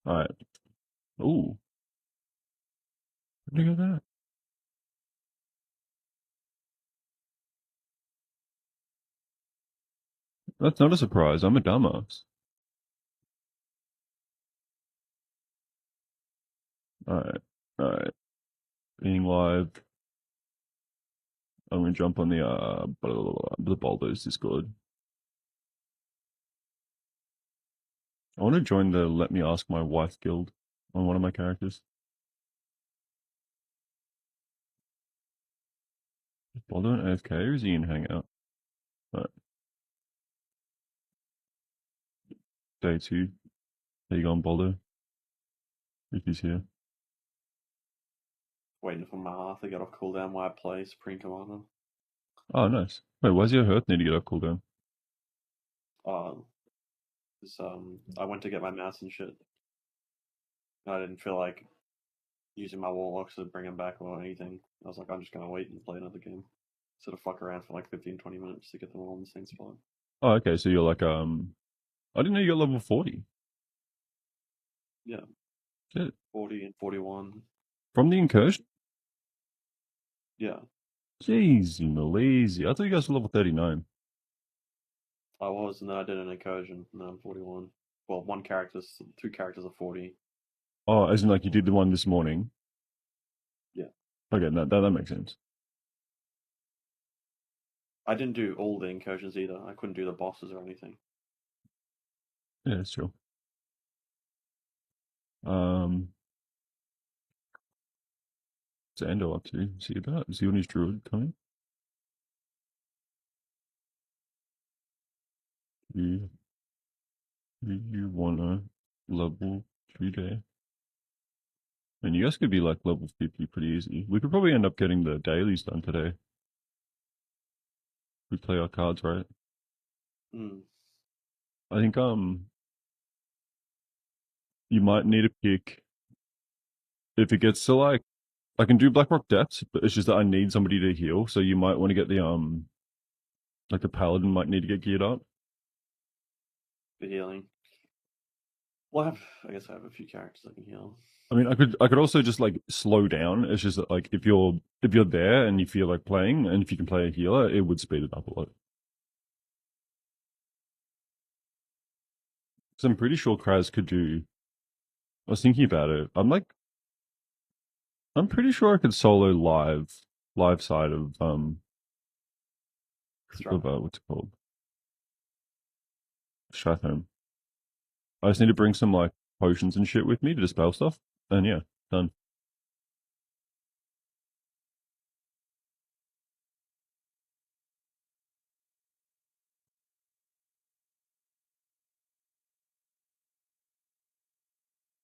Alright. Ooh. Look at that. That's not a surprise. I'm a dumbass. Alright. Alright. Being live. I'm gonna jump on the blah, blah, blah, the Boulders Discord. I want to join the Let Me Ask My Wife guild on one of my characters. Is Boulder an AFK or is he in Hangout? Alright. Day 2. There you go on Boulder. If he's here. Waiting for my Hearth to get off cooldown while I play Supreme Commander. Oh, nice. Wait, why does your Hearth need to get up cooldown? I went to get my mouse and shit. And I didn't feel like using my Warlocks to bring him back or anything. I was like, I'm just gonna wait and play another game. Sort of fuck around for like 15-20 minutes to get them all in the same spot. Oh, okay, so you're like, I didn't know you got level 40. Yeah. Shit. 40 and 41. From the incursion? Yeah. Jeez, lazy. I thought you guys were level 39. I was, and then I did an incursion, and then I'm 41. Well, two characters are 40. Oh, as in like you did the one this morning. Yeah. Okay, that makes sense. I didn't do all the incursions either. I couldn't do the bosses or anything. Yeah, that's true. What's Endo up to? Is he about? Is he on his druid coming? Do you wanna level 3 day? And you guys could be like level 50 pretty easy. We could probably end up getting the dailies done today. We play our cards right. Mm. I think you might need to pick if it gets to like I can do Blackrock Depths, but it's just that I need somebody to heal, so you might want to get the like the paladin might need to get geared up. For healing. Well, I guess I have a few characters I can heal. I mean, I could also just like slow down. It's just that like if you're there and you feel like playing, and if you can play a healer, it would speed it up a lot. Because I'm pretty sure Kraz could do. I was thinking about it. I'm pretty sure I could solo live side of Stratholme. what's it called? Strathhome. I just need to bring some like potions and shit with me to dispel stuff, and yeah, done.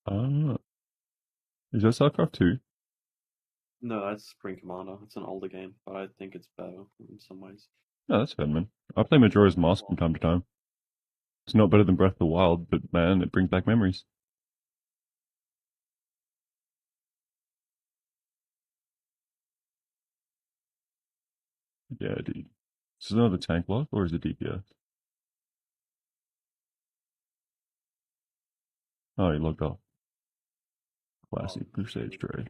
Uh, is that StarCraft 2? No, that's Supreme Commander. It's an older game, but I think it's better in some ways. No, that's fair, man. I play Majora's Mask from time to time. It's not better than Breath of the Wild, but man, it brings back memories. Yeah, dude. Is this another tank block or is it DPS? Oh, he logged off. Classic Crusade trade.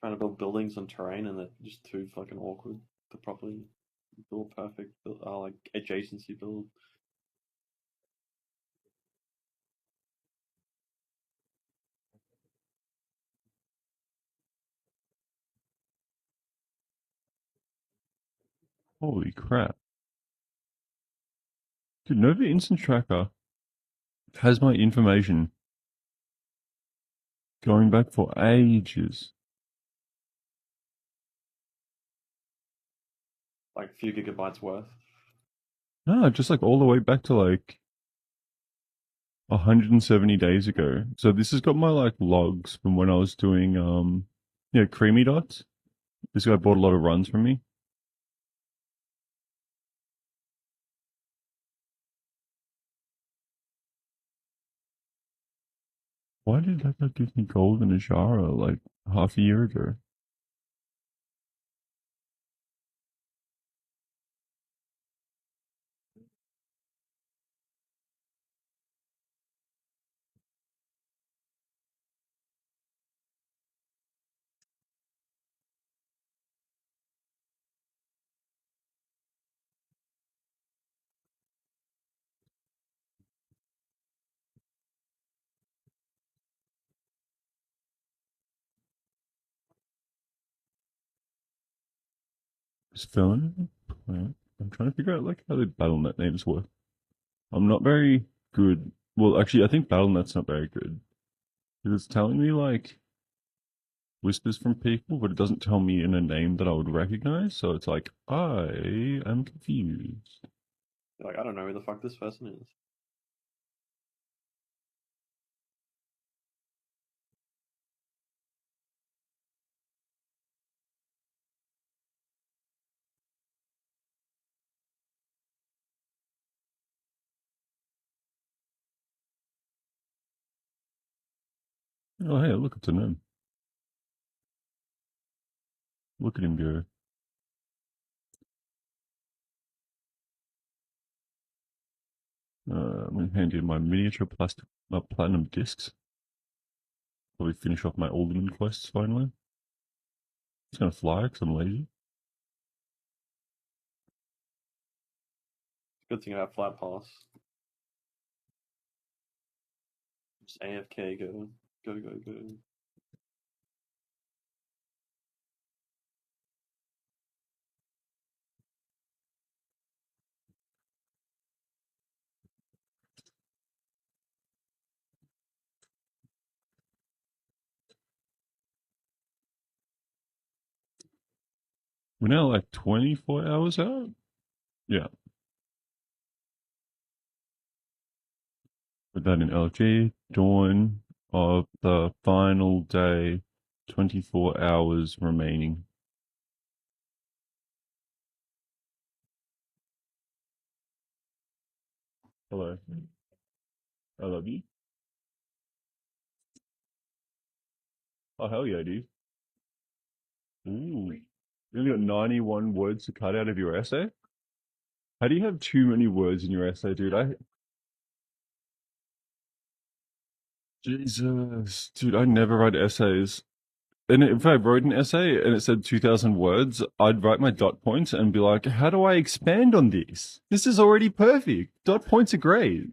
Trying to build buildings on terrain and they're just too fucking awkward to properly build perfect, like adjacency build. Holy crap. Dude, Nova Instant Tracker has my information going back for ages. Like a few gigabytes worth. No, just like all the way back to like 170 days ago. So this has got my like logs from when I was doing Creamy Dots. This guy bought a lot of runs from me. Why did that guy give me gold and a Jara like half a year ago? Is Felon? I'm trying to figure out like how the BattleNet names work. I'm not very good. Well, actually, I think BattleNet's not very good because it's telling me like whispers from people, but it doesn't tell me in a name that I would recognize. So it's like I am confused. You're like, I don't know who the fuck this person is. Oh, hey, look, it's a gnome. Look at him go. I'm going to hand in my miniature plastic platinum discs. Probably finish off my alderman quests finally. It's going to fly because I'm lazy. Good thing I have flat pass. Just AFK, go. Go, go, go. We're now like 24 hours out. Yeah. Put that in LG. Dawn of the final day. 24 hours remaining. Hello. I love you. Oh, hell yeah, dude. Ooh. You only got 91 words to cut out of your essay? How do you have too many words in your essay, dude? Jesus. Dude, I never write essays. And if I wrote an essay and it said 2,000 words, I'd write my dot points and be like, how do I expand on this? This is already perfect. Dot points are great.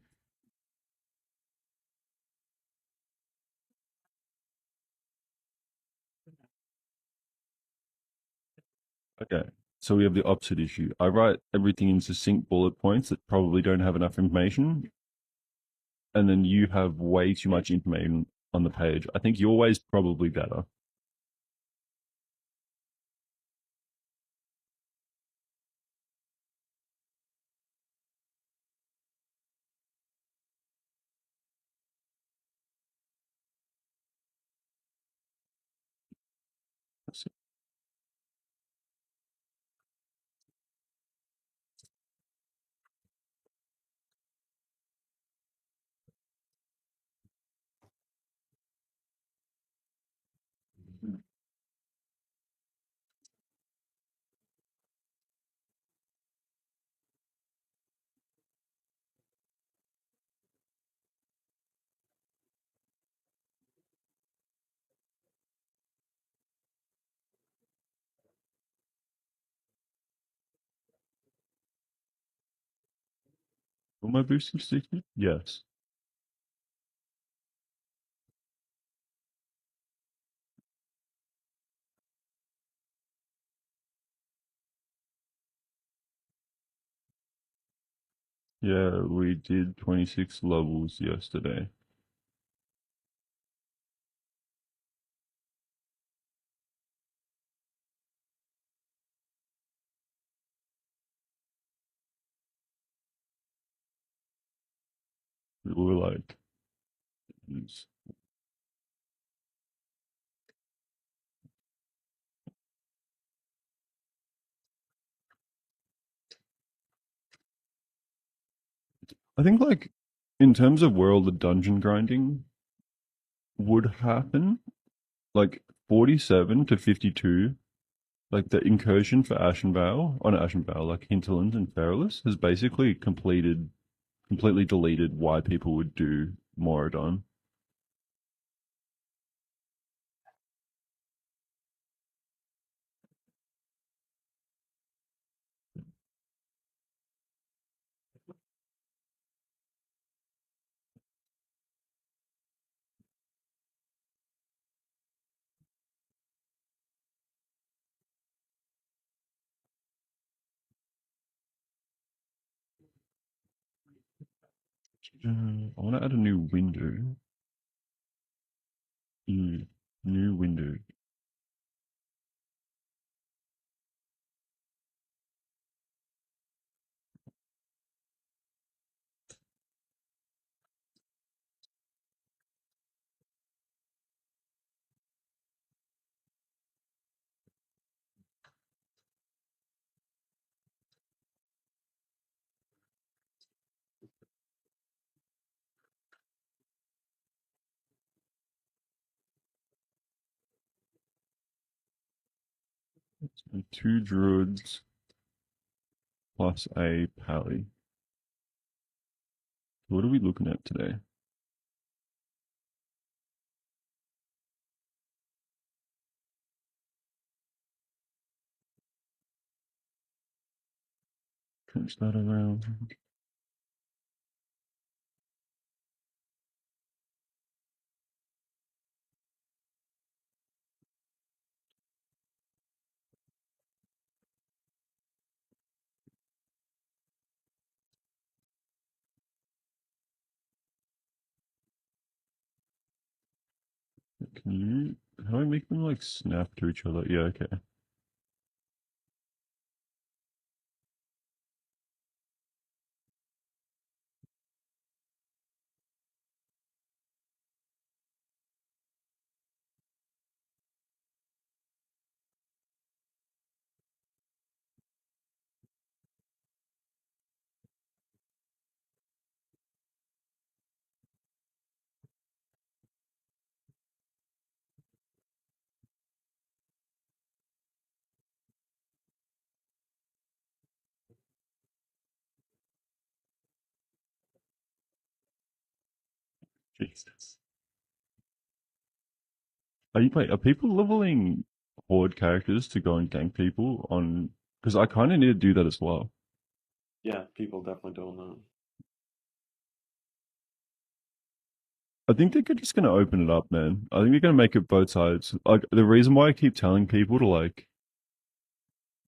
Okay. So we have the opposite issue. I write everything in succinct bullet points that probably don't have enough information. And then you have way too much information on the page. I think your way is probably better. Will my boosting stick? Yes. Yeah, we did 26 levels yesterday. We were like, it's- I think like in terms of where all the dungeon grinding would happen, like 47 to 52, like the incursion for Ashenvale, on Ashenvale, like Hinterland and Feralus has basically completely deleted why people would do Moradon. I want to add a new window. New window. 2 druids plus a pally. What are we looking at today? Pinch that around. Can you? How do I make them like snap to each other? Yeah, okay. Jesus. Are people leveling horde characters to go and gank people on? Because I kind of need to do that as well. Yeah, people definitely doing that. I think they're just going to open it up, man. I think they're going to make it both sides. Like the reason why I keep telling people to like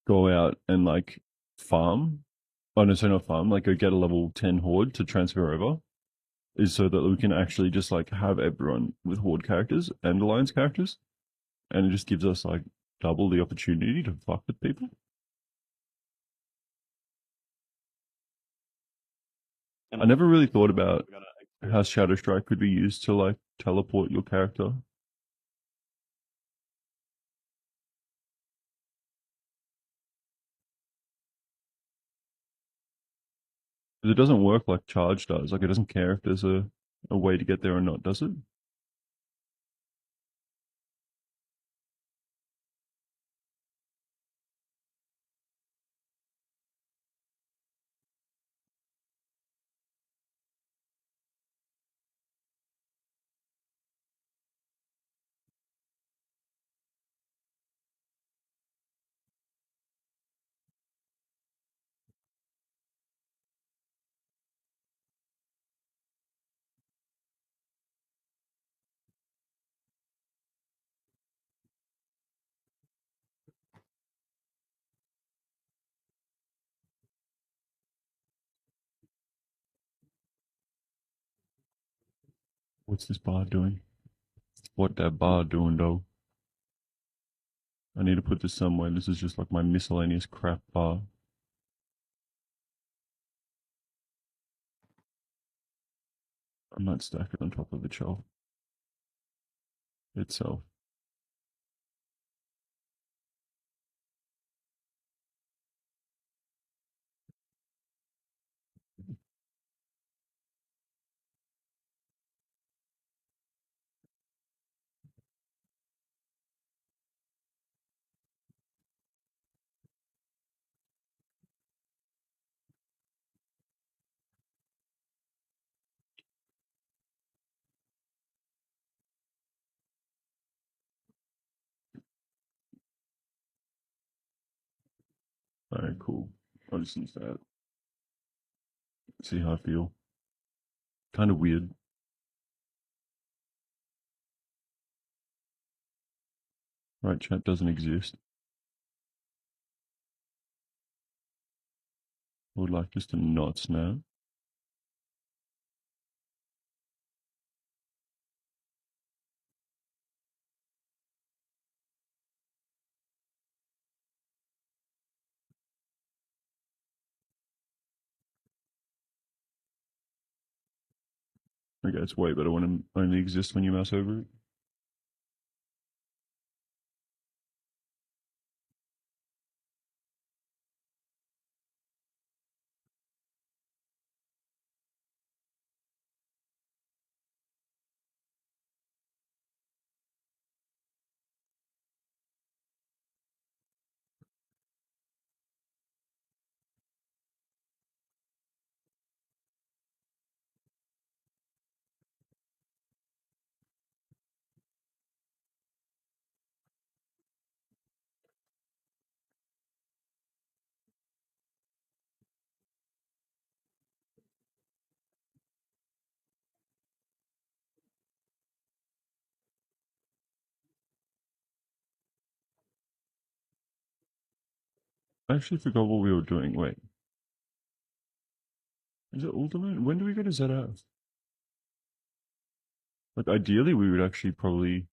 go out and like farm, oh no, sorry, not farm, like go get a level 10 horde to transfer over, is so that we can actually just like have everyone with horde characters and alliance characters, and it just gives us like double the opportunity to fuck with people. And I never really thought also, about we gotta how experience. Shadow Strike could be used to like teleport your character. Because it doesn't work like charge does. Like it doesn't care if there's a way to get there or not, does it? What's this bar doing? What that bar doing, though? I need to put this somewhere. This is just like my miscellaneous crap bar. I might stack it on top of the shelf itself. Alright, cool. I'll just use that. See how I feel. Kind of weird. Right, chat doesn't exist. I would like just to not snap. Okay, it's way better when it only exists when you mouse over it. I actually forgot what we were doing. Wait. Is it ultimate? When do we go to ZF? Like, ideally, we would actually probably...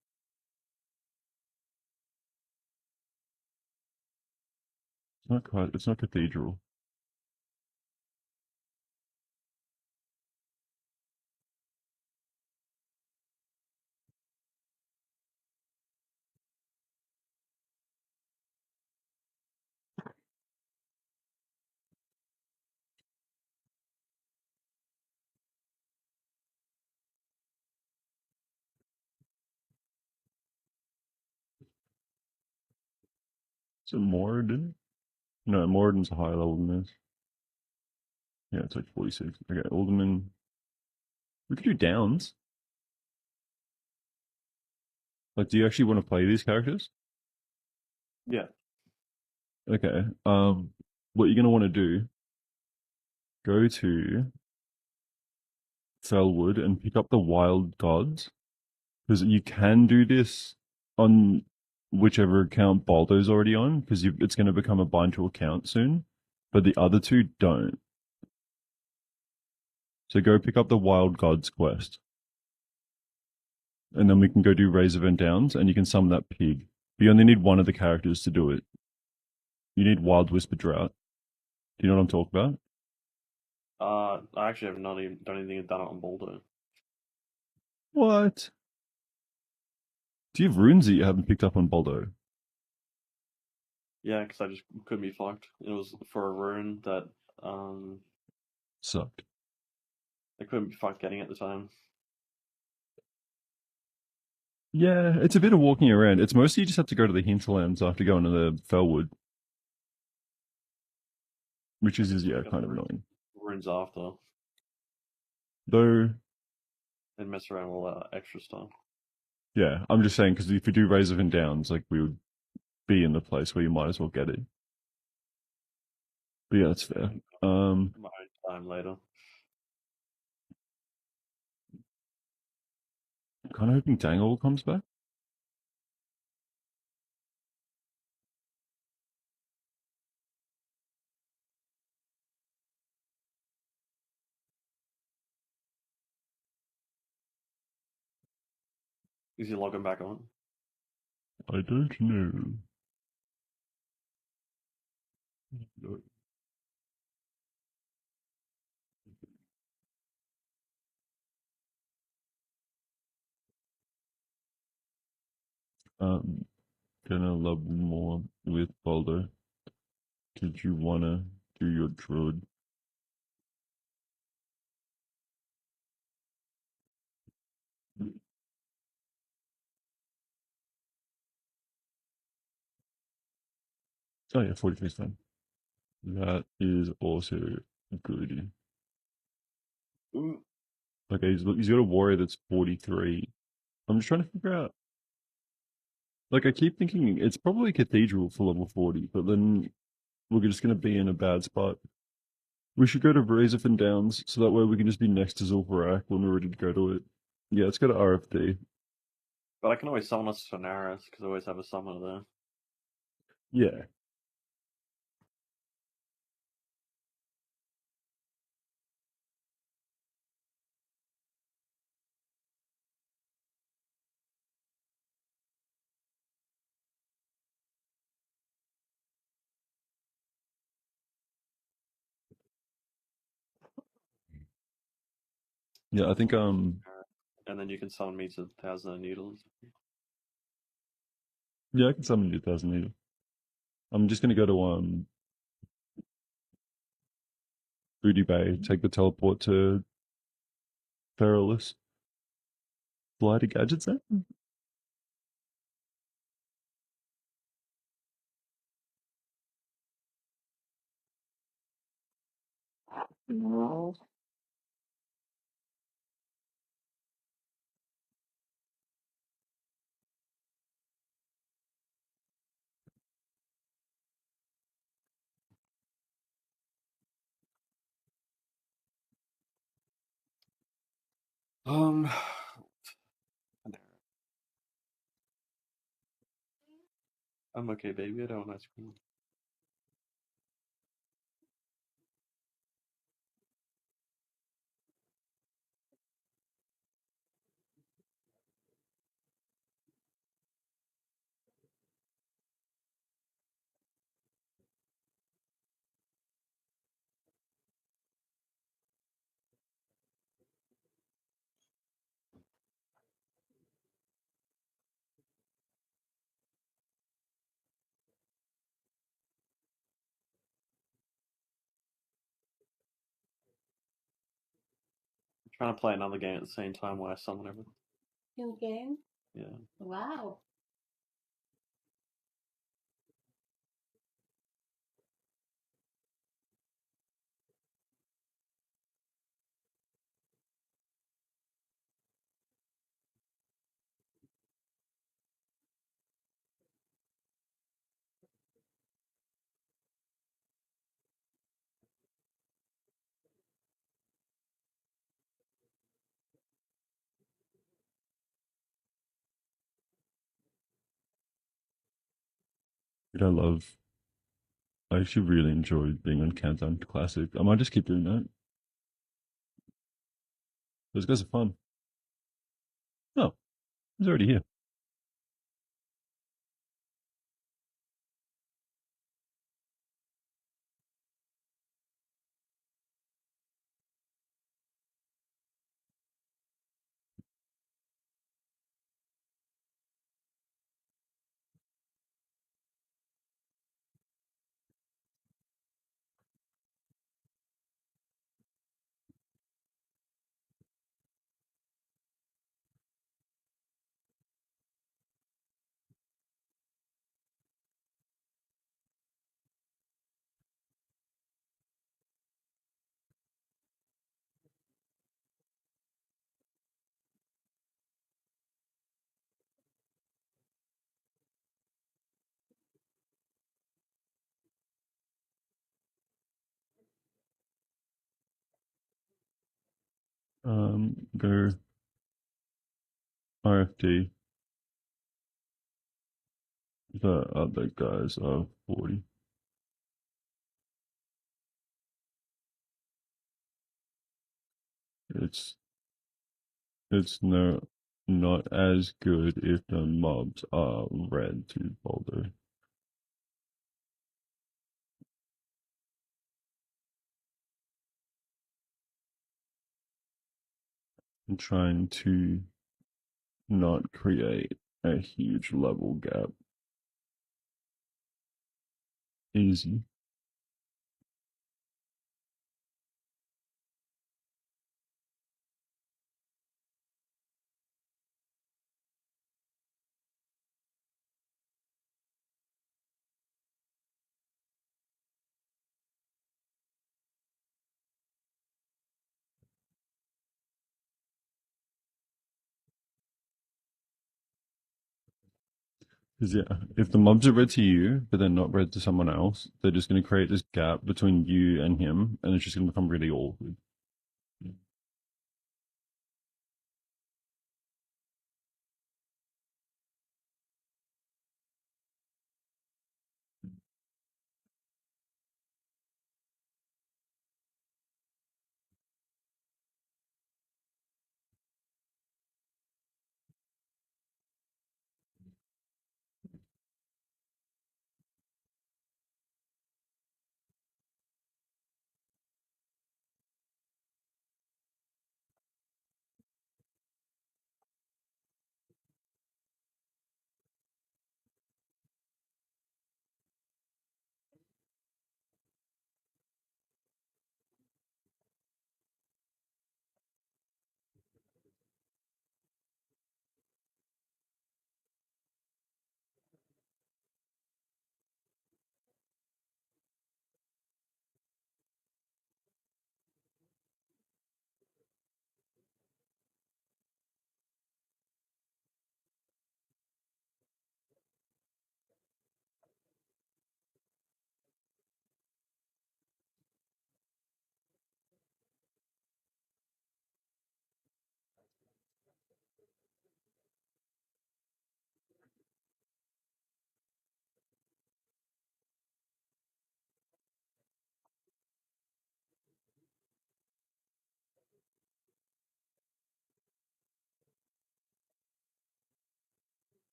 It's not quite... It's not cathedral. Is it Moradin? No, Moradin's a higher level than this. Yeah, it's like 46. Okay, Alderman. We could do Downs. Like, do you actually want to play these characters? Yeah. Okay. What you're gonna want to do, go to Felwood and pick up the Wild Gods. Because you can do this on whichever account Baldo's already on, because it's going to become a bind to account soon. But the other two don't. So go pick up the Wild Gods quest. And then we can go do Razor and Downs, and you can summon that pig. But you only need one of the characters to do it. You need Wild Whisper Drought. Do you know what I'm talking about? I actually have not even done anything done it on Boulder. What? Do you have runes that you haven't picked up on Baldo? Yeah, because I just couldn't be fucked. It was for a rune that Sucked. I couldn't be fucked getting at the time. Yeah, it's a bit of walking around. It's mostly you just have to go to the hinterlands after going to the Felwood. Which is yeah, Got kind the of annoying. runes off though, Though, and mess around with all that extra stuff. yeah, I'm just saying because if you do Razor and Downs, like we would be in the place where you might as well get it. But yeah, that's fair. My own time later. Kind of hoping Dangle comes back. Is he logging back on? I don't know. Um, gonna level more with Boulder. Did you wanna do your druid? Oh yeah, 43 is fine. That is also good. Ooh. Okay, he's got a warrior that's 43. I'm just trying to figure out. Like, I keep thinking it's probably Cathedral for level 40, but then we're just going to be in a bad spot. We should go to Razorfin Downs, so that way we can just be next to Zul'Farrak when we're ready to go to it. Yeah, let's go to RFD. But I can always summon a Sonaris, because I always have a summoner there. Yeah. Yeah, I think And then you can summon me to Thousand of Needles. yeah, I can summon you 1,000 Needle. I'm just gonna go to Booty Bay, take the teleport to Perilous. Fly to Gadgets then? Um, I'm okay, baby. I don't want ice cream. I'm trying to play another game at the same time while I summon everything. New game? Yeah. Wow. Dude, I actually really enjoy being on Countdown to Classic. I might just keep doing that. Those guys are fun. Oh, he's already here. Go RFD. The other guys are 40. It's it's no not as good if the mobs are red to Boulder. I'm trying to not create a huge level gap. Easy. Because yeah, if the mobs are red to you, but they're not red to someone else, they're just going to create this gap between you and him, and it's just going to become really awkward.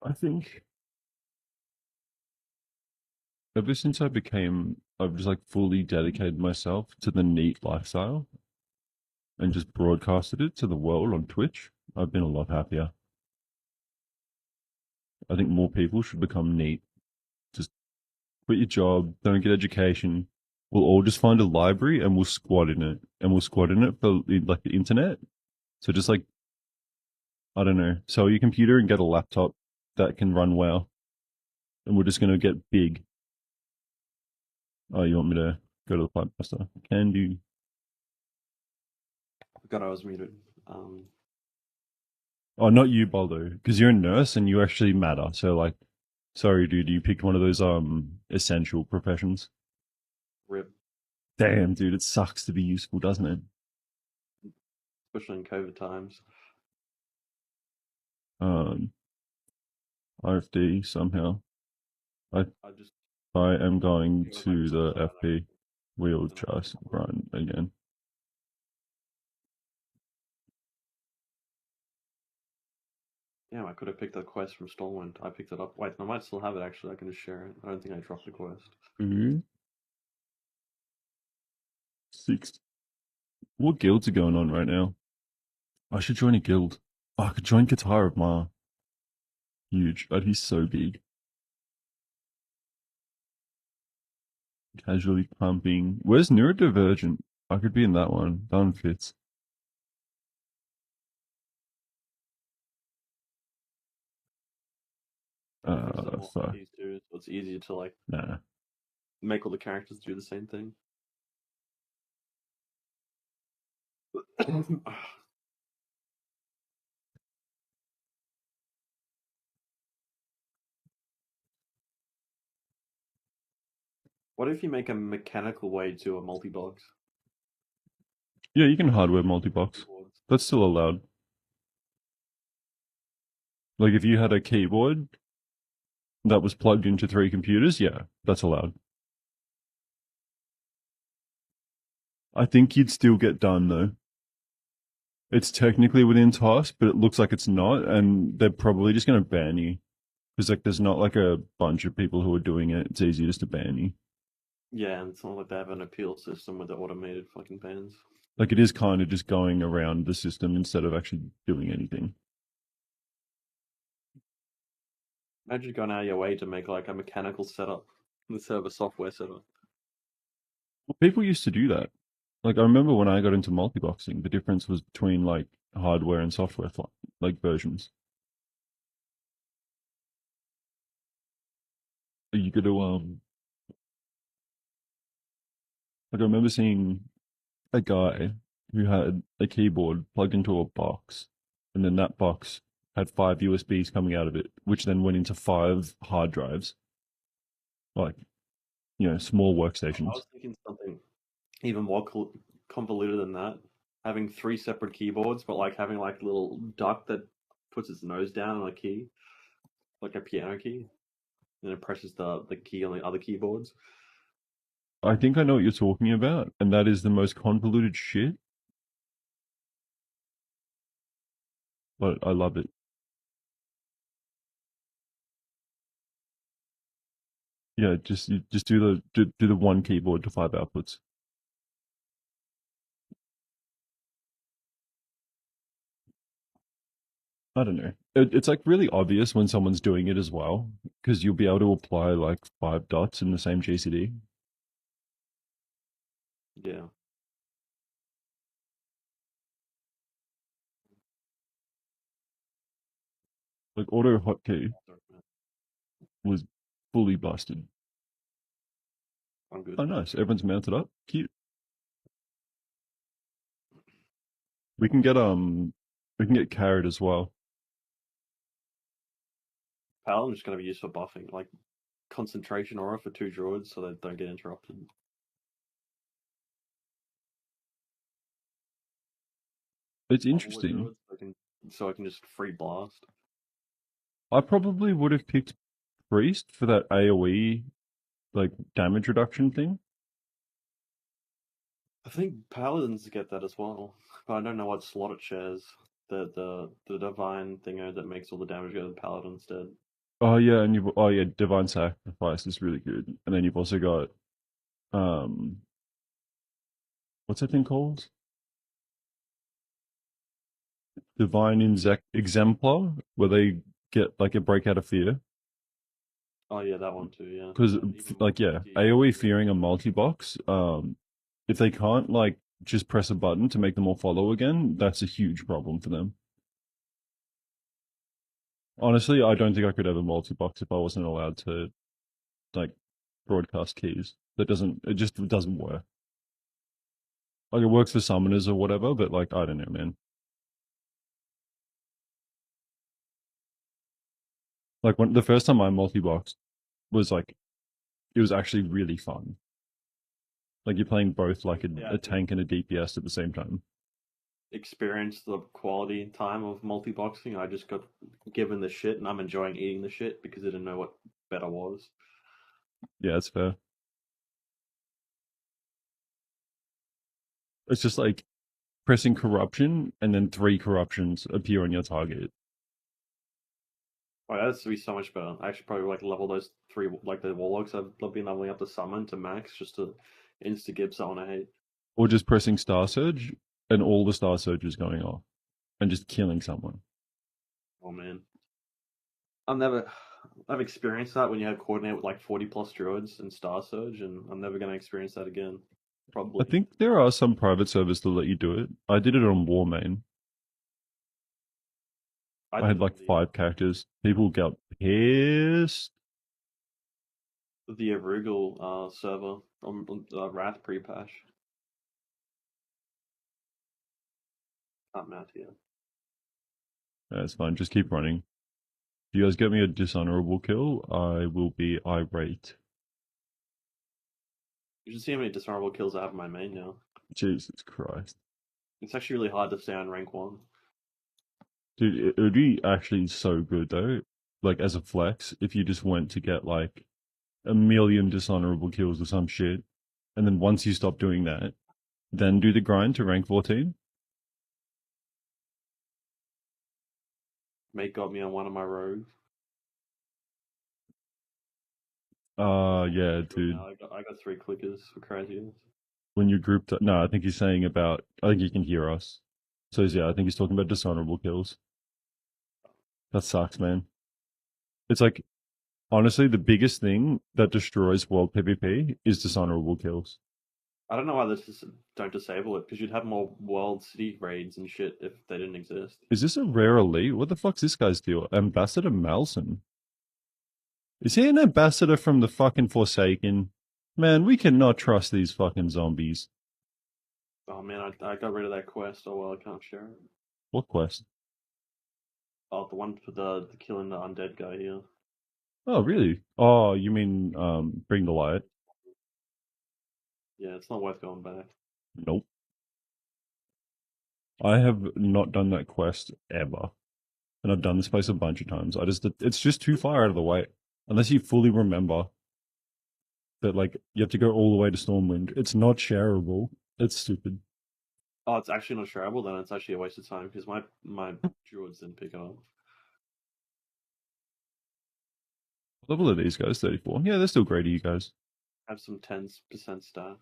I think ever since I've just like fully dedicated myself to the neat lifestyle and just broadcasted it to the world on Twitch. I've been a lot happier. I think more people should become neat. Just quit your job, don't get education. We'll all just find a library and we'll squat in it. And we'll squat in it for like the internet. So just like, I don't know, sell your computer and get a laptop that can run well. And we're just going to get big. Oh, you want me to go to the pipe master? Can do. Forgot I was muted. Oh, not you, Baldo, because you're a nurse and you actually matter. So like, sorry, dude, you picked one of those essential professions. Rip, Damn, dude, it sucks to be useful, doesn't it? especially in COVID times. RFD somehow. I just I am going it was to like the suicide, FB. We'll and I just run again. Damn, I could have picked that quest from Stormwind. I picked it up. Wait, I might still have it actually. I can just share it. I don't think I dropped the quest. 6. What guilds are going on right now? I should join a guild. Oh, I could join Guitar of Ma. Huge. That'd be so big. Casually pumping. Where's Neurodivergent? I could be in that one. That one fits. I fixed up more Fuck. keys too, so it's easier to like Nah. make all the characters do the same thing. What if you make a mechanical way to a multi-box? Yeah, you can hardware multi-box. Keyboards? That's still allowed. Like if you had a keyboard that was plugged into 3 computers, yeah, that's allowed. I think you'd still get done though. It's technically within task, but it looks like it's not, and they're probably just going to ban you. Because like there's not like a bunch of people who are doing it. It's easy just to ban you. Yeah, and it's not like they have an appeal system with the automated fucking bans. Like it is kind of just going around the system instead of actually doing anything. Imagine going out of your way to make like a mechanical setup instead of a software setup. Well, people used to do that. Like I remember when I got into multiboxing, the difference was between like hardware and software like versions. You could do like I remember seeing a guy who had a keyboard plugged into a box, and then that box had 5 USBs coming out of it, which then went into 5 hard drives, like small I workstations. was thinking something even more convoluted than that. Having 3 separate keyboards, but like having like a little duck that puts its nose down on a key, like a piano key, and it presses the key on the other keyboards. I think I know what you're talking about, and that is the most convoluted shit, but I love it. Yeah, just do the one keyboard to 5 outputs. I don't know. It's like really obvious when someone's doing it as well, because you'll be able to apply like 5 dots in the same GCD. Yeah. Like auto hotkey was fully busted. I'm good. Oh, nice. Everyone's mounted up. Cute. We can get carried as well. Paladin's going to be used for buffing, like concentration aura for 2 druids so they don't get interrupted. It's Bubble with interesting. druids so I can just free blast. I probably would have picked priest for that AoE like damage reduction thing. I think paladins get that as well, but I don't know what slot it shares. The divine thinger that makes all the damage go to the paladin instead. Oh yeah, and divine sacrifice is really good. And then you've also got um what's that thing called? Divine exemplar, where they get like a breakout of fear. Oh yeah, that one too. Yeah, Because and even like yeah, multi AoE fearing a multi-box, if they can't like just press a button to make them all follow again, that's a huge problem for them. Honestly, I don't think I could ever multi-box if I wasn't allowed to like broadcast keys. It just doesn't work. Like it works for summoners or whatever, but like I don't know, man. Like when the first time I multi-boxed was like it was actually really fun. Like you're playing both like Yeah, a tank and a DPS at the same time. experience the quality and time of multi-boxing. I just got given the shit, and I'm enjoying eating the shit because I didn't know what better was. Yeah, that's fair. It's just like pressing corruption and then 3 corruptions appear on your target. Oh, that has to be so much better. I actually probably like level those 3 like the warlocks I've been leveling up to summon to max just to insta gib someone I hate. Or just pressing Star Surge and all the Star Surges going off and just killing someone. Oh man. I've experienced that when you have coordinate with like 40 plus druids and Star Surge, and I'm never gonna experience that again. I Probably. think there are some private servers that let you do it. I did it on Warmain. I had did like on 5 characters. People got pissed. the Arugal server on Wrath pre-patch. Not mad here. That's fine. Just keep running. If you guys get me a dishonorable kill, I will be irate. You should see how many dishonorable kills I have in my main now. Jesus Christ. It's actually really hard to stay on rank 1. Dude, it would be actually so good though, like as a flex, if you just went to get like a million dishonorable kills or some shit, and then once you stop doing that, then do the grind to rank 14. Mate got me on one of my rogues. Yeah, dude. Now I got 3 clickers for craziness. When you're grouped up, no, I think he's saying about, I think he can hear us. So yeah, I think he's talking about dishonorable kills. That sucks, man. It's like, honestly, the biggest thing that destroys world PvP is dishonorable kills. I don't know why this don't disable it, because you'd have more world city raids and shit if they didn't exist. Is this a rare elite? What the fuck's this guy's deal? Ambassador Malson. Is he an ambassador from the fucking Forsaken? Man, we cannot trust these fucking zombies. Oh man, I got rid of that quest. Oh well, I can't share it. What quest? Oh, the one for the killing the undead guy here. Oh, really? Oh, you mean Bring the Light? Yeah, it's not worth going back. Nope. I have not done that quest ever. And I've done this place a bunch of times. It's just too far out of the way. Unless you fully remember that, like, you have to go all the way to Stormwind. It's not shareable. It's stupid. Oh, it's actually not shareable. Then it's actually a waste of time because my druids didn't pick it up. What level are these guys? 34. Yeah, they're still great to you guys. I have some 10% stats.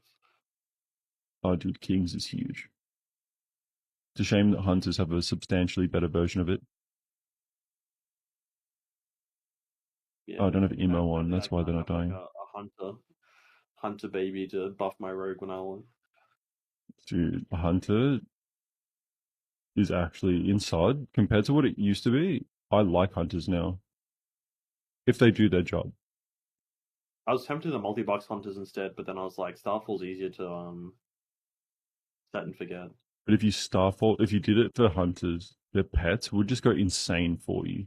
Oh, dude, Kings is huge. It's a shame that Hunters have a substantially better version of it. Yeah, Oh, I don't have emo on. I That's why can't they're not have, like, dying. a hunter baby to buff my rogue when I want. Dude, a Hunter is actually inside compared to what it used to be. I like Hunters now. If they do their job. I was tempted to multi-box hunters instead, but then I was like, Starfall's easier to set and forget. But if you did it for Hunters, their pets would just go insane for you.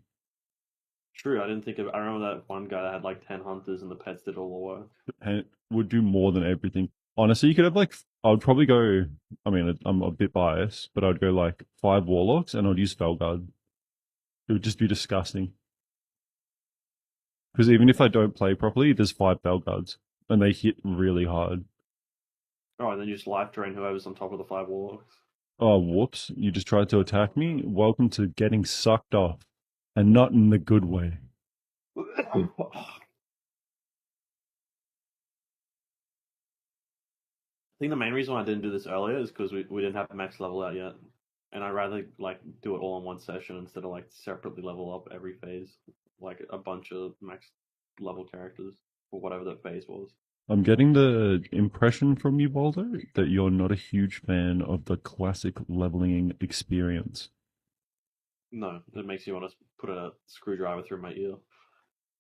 True, I didn't think of. I remember that one guy that had like 10 hunters and the pets did all the work. And it would do more than everything. Honestly, you could have like, I would probably go, I mean, I'm a bit biased, but I'd go like 5 Warlocks and I'd use Felguard. It would just be disgusting. Because even if I don't play properly, there's 5 Felguards and they hit really hard. Oh, and then you just life drain whoever's on top of the 5 warlocks. Oh, whoops. You just tried to attack me? Welcome to getting sucked off. And not in the good way. I think the main reason why I didn't do this earlier is because we didn't have max level out yet. And I'd rather like do it all in one session instead of like separately level up every phase. Like a bunch of max level characters or whatever that phase was. I'm getting the impression from you, Waldo, that you're not a huge fan of the classic leveling experience. No, it makes you want to put a screwdriver through my ear.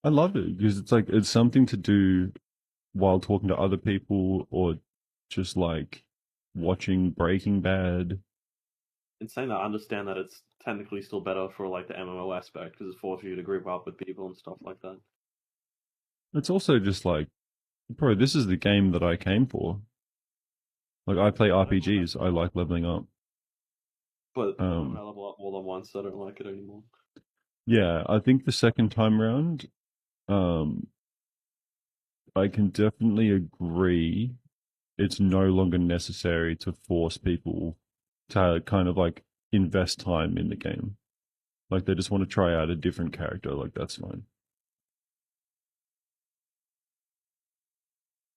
I love it because it's like it's something to do while talking to other people or just like watching Breaking Bad. Insane that I understand that it's technically still better for like the MMO aspect because it forces you to group up with people and stuff like that. It's also just like, bro, this is the game that I came for. Like I play RPGs, I like leveling up. But when I level up more than once, I don't like it anymore. Yeah, I think the second time round, I can definitely agree it's no longer necessary to force people to kind of like invest time in the game. Like they just want to try out a different character, like that's fine.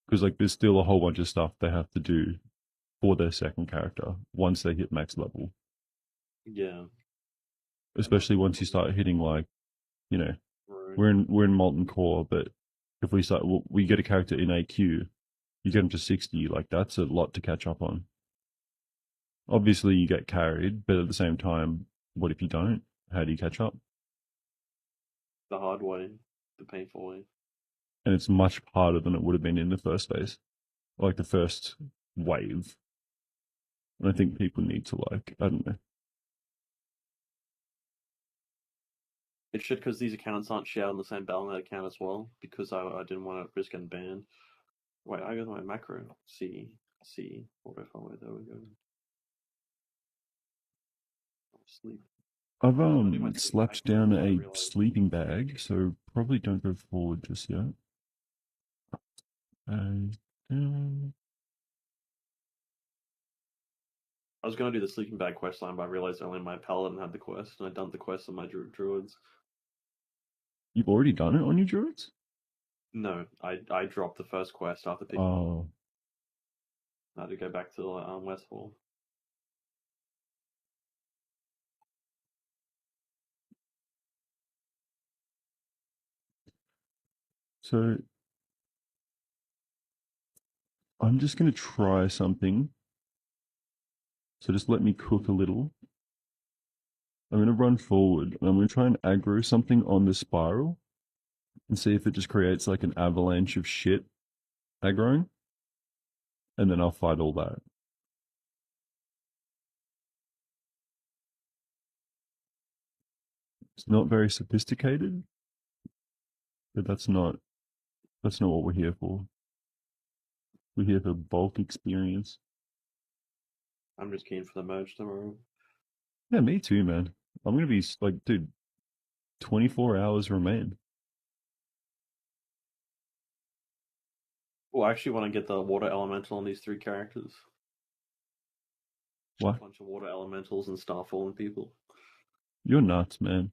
Because like there's still a whole bunch of stuff they have to do for their second character once they hit max level. Yeah. Especially once you start hitting like, you know, Right. we're in Molten Core, but if we get a character in AQ, you get them to 60, like that's a lot to catch up on. Obviously you get carried, but at the same time, what if you don't? How do you catch up? The hard way, the painful way. And it's much harder than it would have been in the first phase, like the first wave. And I think people need to like, I don't know. It's shit because these accounts aren't shared on the same Battle.net account as well, because I didn't want to risk getting banned. Wait, I got my macro. C. Auto forward, there we go. Sleep. I've I do my slept sleeping bag, down I a realized. sleeping bag, so probably don't go forward just yet. I was gonna do the sleeping bag quest line, but I realized only my paladin had the quest, and I dumped the quest on my druids. You've already done it on your druids? No, I dropped the first quest after picking. Oh, I had to go back to Westfall. so I'm just gonna try something. So just let me cook a little. I'm gonna run forward and I'm gonna try and aggro something on the spiral and see if it just creates like an avalanche of shit aggroing. And then I'll fight all that. It's not very sophisticated, but that's not what we're here for. We're here for bulk experience. I'm just keen for the merge tomorrow. Yeah, me too, man. I'm gonna be like, dude, 24 hours remain. Oh, I actually want to get the water elemental on these three characters. A What? bunch of water elementals and starfalling people. You're nuts, man.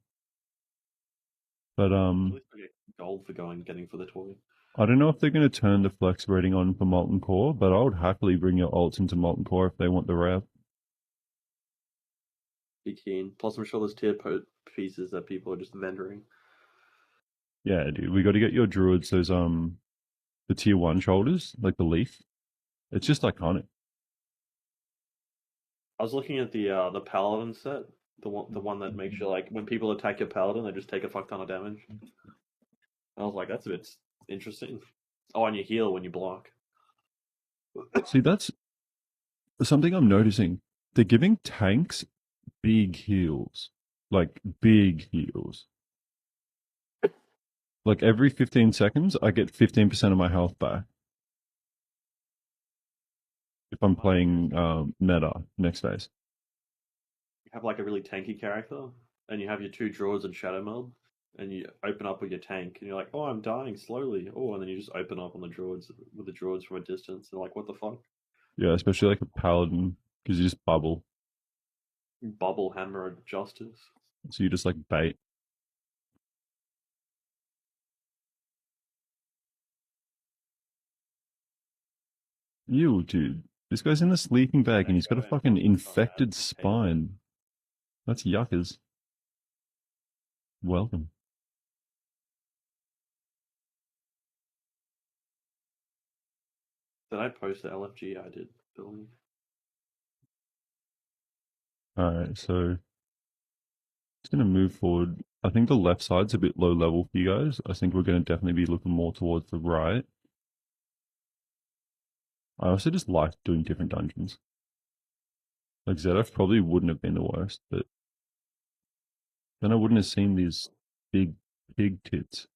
But At least I get gold for getting for the toy. I don't know if they're gonna turn the flex rating on for Molten Core, but I would happily bring your alts into Molten Core if they want the rep. Be keen. Plus, I'm sure there's tier pieces that people are just vendoring. Yeah, dude, we got to get your druids those the tier 1 shoulders, like the leaf. It's just iconic. I was looking at the paladin set, the one that makes you like when people attack your paladin, they just take a fuck ton of damage. I was like, that's a bit interesting. Oh, and you heal when you block. See, that's something I'm noticing. They're giving tanks big heals, like big heals. Like every 15 seconds, I get 15% of my health back if I'm playing meta next phase. You have like a really tanky character, and you have your two druids and shadow meld, and you open up with your tank, and you're like, oh, I'm dying slowly. Oh, and then you just open up on the druids with the druids from a distance, and like, what the fuck? Yeah, especially like a paladin, because you just bubble. Bubble hammer of justice. So you just like bait. You, dude. This guy's in a sleeping bag and he's got a fucking infected spine. That's yuckers. Welcome. Did I post the LFG? I did, Billy. Alright, so just gonna move forward. I think the left side's a bit low level for you guys. I think we're gonna definitely be looking more towards the right. I also just like doing different dungeons. Like Azeroth probably wouldn't have been the worst, but then I wouldn't have seen these big pig tits.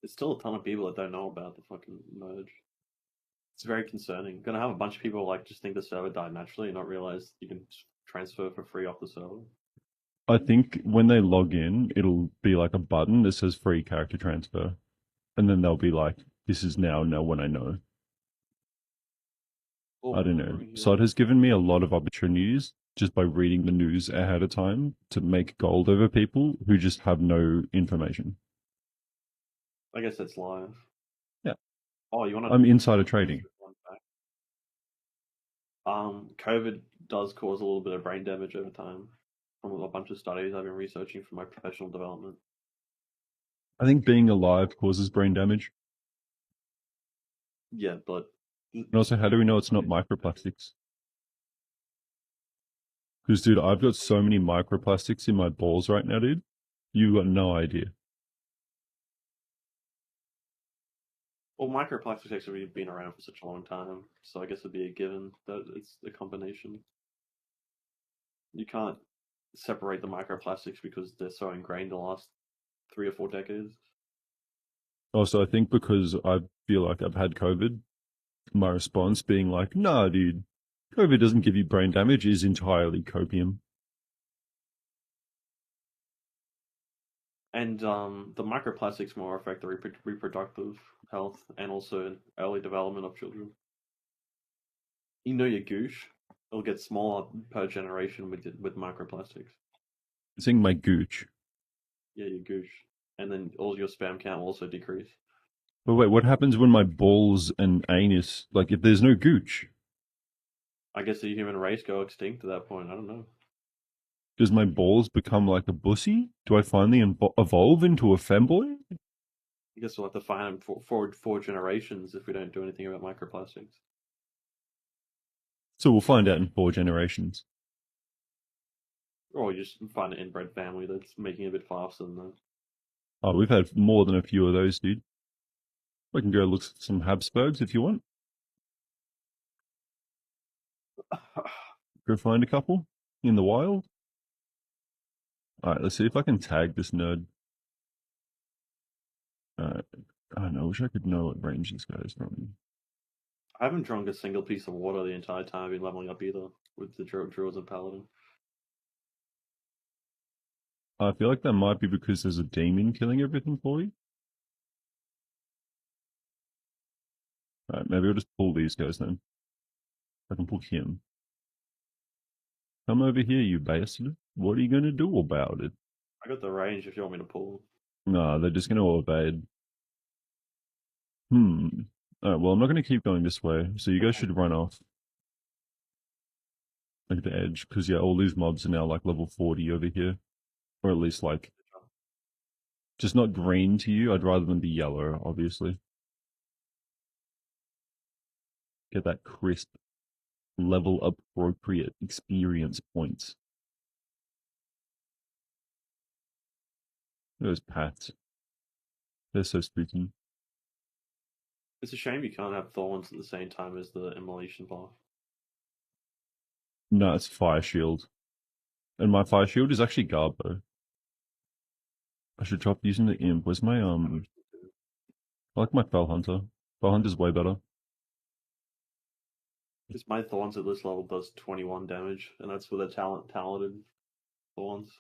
There's still a ton of people that don't know about the fucking merge. It's very concerning. Gonna have a bunch of people like just think the server died naturally and not realize you can transfer for free off the server. I think when they log in, it'll be like a button that says free character transfer. And then they'll be like, this is now when I know. Oh, I don't know. right here. So it has given me a lot of opportunities just by reading the news ahead of time to make gold over people who just have no information. I guess it's live. Yeah. Oh, you want to? I'm insider trading. COVID does cause a little bit of brain damage over time from a bunch of studies I've been researching for my professional development. I think being alive causes brain damage. Yeah, but And also, how do we know it's not microplastics? Because, dude, I've got so many microplastics in my balls right now, dude. You got no idea. well, microplastics actually have been around for such a long time, so I guess it'd be a given that it's a combination. You can't separate the microplastics because they're so ingrained the last 3 or 4 decades. Also, I think because I feel like I've had COVID, my response being like, nah, dude, COVID doesn't give you brain damage is entirely copium. And the microplastics more affect the reproductive health and also early development of children. You know your gooch, it'll get smaller per generation with microplastics. Saying my gooch. Yeah, your gooch. And then all your sperm count will also decrease. But wait, what happens when my balls and anus, like if there's no gooch? I guess the human race go extinct at that point. I don't know. Does my balls become like a bussy? Do I finally evolve into a femboy? I guess we'll have to find them for four generations if we don't do anything about microplastics. So we'll find out in 4 generations. Or you just find an inbred family that's making it a bit faster than that. Oh, we've had more than a few of those, dude. We can go look at some Habsburgs if you want. Go find a couple in the wild. Alright, let's see if I can tag this nerd. I don't know, I wish I could know what range this guy is from. I haven't drunk a single piece of water the entire time I've been leveling up either with the druids and paladin. I feel like that might be because there's a demon killing everything for you. Alright, maybe I'll just pull these guys then. I can pull him. Come over here, you bastard. What are you going to do about it? I got the range if you want me to pull. Nah, they're just going to evade. Alright, well, I'm not going to keep going this way, so you guys should run off. Like the edge, because yeah, all these mobs are now like level 40 over here. Or at least like, just not green to you. I'd rather them be yellow, obviously. Get that crisp, level appropriate experience points. Those paths. They're so spooky. It's a shame you can't have thorns at the same time as the immolation path. No, it's Fire Shield. And my Fire Shield is actually Garbo. I should drop using the Imp. Where's my, I like my Fell Hunter. Fell Hunter's way better. Because my thorns at this level does 21 damage, and that's with a talented thorns.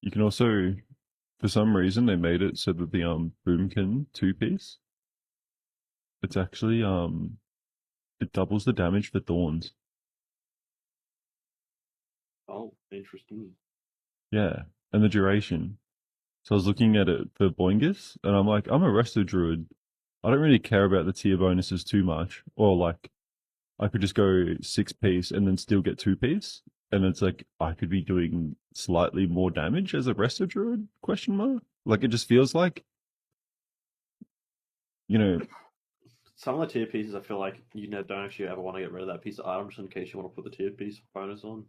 You can also, for some reason, they made it so that the Boomkin 2-piece, it's actually it doubles the damage for thorns. Oh, interesting. Yeah, and the duration. So I was looking at it for Boingus, and I'm like, I'm a Resto Druid. I don't really care about the tier bonuses too much. Or like, I could just go 6-piece and then still get 2-piece. And it's like, I could be doing slightly more damage as a Resto Druid, question mark? Like, it just feels like, you know... Some of the tier pieces, I feel like you don't actually ever want to get rid of that piece of item just in case you want to put the tier piece bonus on.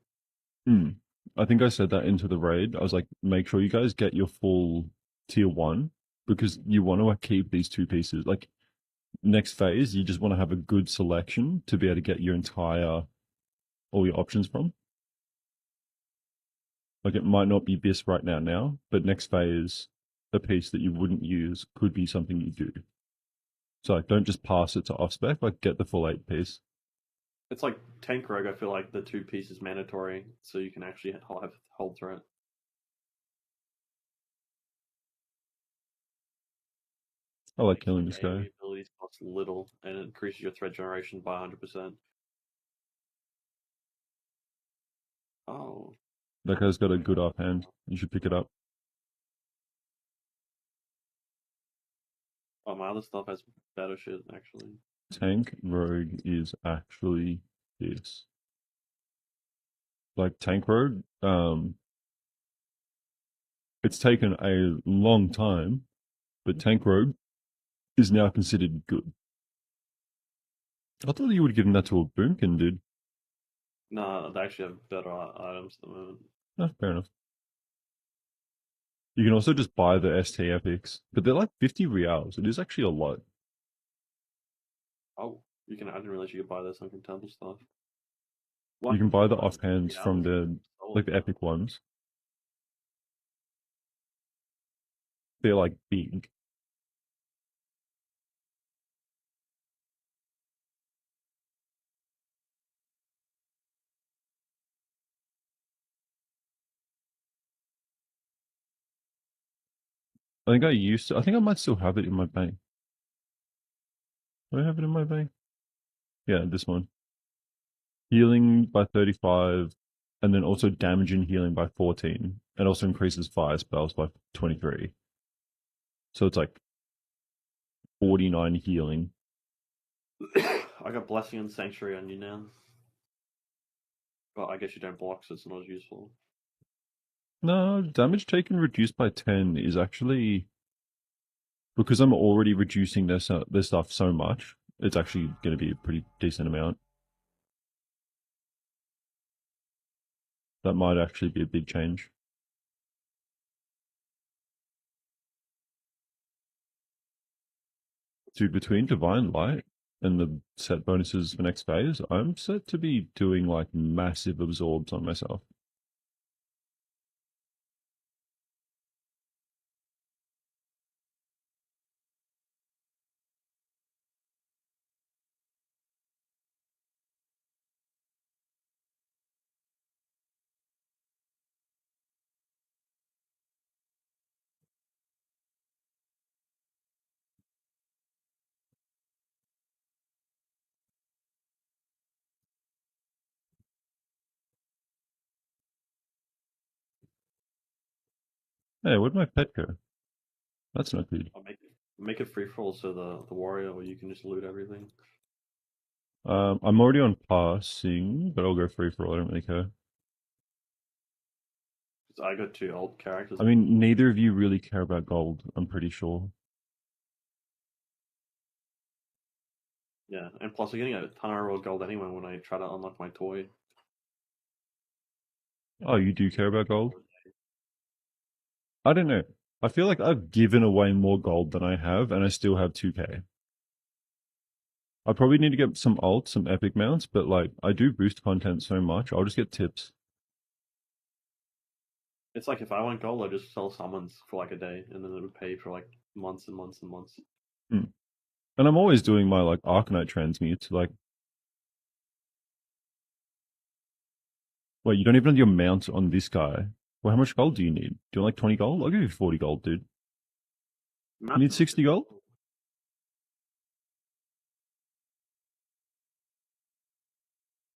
I think I said that into the raid. I was like, make sure you guys get your full tier 1 because you want to keep these 2 pieces. Like, next phase, you just want to have a good selection to be able to get your all your options from. Like it might not be this right now, but next phase, a piece that you wouldn't use could be something you do. So like, don't just pass it to off spec. Like get the full 8 piece. It's like tank rogue. I feel like the 2 piece is mandatory, so you can actually have hold threat. I like killing this AoE guy. abilities cost little, and it increases your threat generation by 100%. Oh, That guy's got a good offhand. You should pick it up. oh, my other stuff has better shit actually. Tank rogue is actually this. Like tank rogue, it's taken a long time, but tank rogue is now considered good. I thought you would have given that to a boomkin, dude. No, they actually have better items at the moment. No, fair enough. You can also just buy the ST epics, but they're like 50 reals. It is actually a lot. Oh, you can. I didn't realize you could buy this on Temple stuff. You can buy the 150 offhands from the like the epic ones. They're like big. I think I used to. I think I might still have it in my bank. Do I have it in my bank? Yeah, this one. Healing by 35, and then also damage and healing by 14, and also increases fire spells by 23. So it's like 49 healing. I got Blessing and Sanctuary on you now. But I guess you don't block, so it's not as useful. No, damage taken reduced by 10 is actually, because I'm already reducing their stuff so much, it's actually going to be a pretty decent amount. That might actually be a big change. Dude, between Divine Light and the set bonuses for next phase, I'm set to be doing like massive absorbs on myself. Hey, where'd my pet go? That's not good. I'll make it free for all, so the warrior, where you can just loot everything. I'm already on passing, but I'll go free for all. I don't really care. 'Cause I got 2 old characters. I mean, neither of you really care about gold, I'm pretty sure. Yeah, and plus I'm getting a ton of real gold anyway when I try to unlock my toy. Oh, you do care about gold? I don't know. I feel like I've given away more gold than I have, and I still have 2k. I probably need to get some alts, some epic mounts, but like, I do boost content so much, I'll just get tips. It's like if I want gold, I just sell summons for like a day, and then it would pay for like months and months and months. Hmm. And I'm always doing my like Arcanite transmutes, like, wait, you don't even have your mount on this guy. Well, how much gold do you need? Do you want like 20 gold? I'll give you 40 gold, dude. You need 60 gold?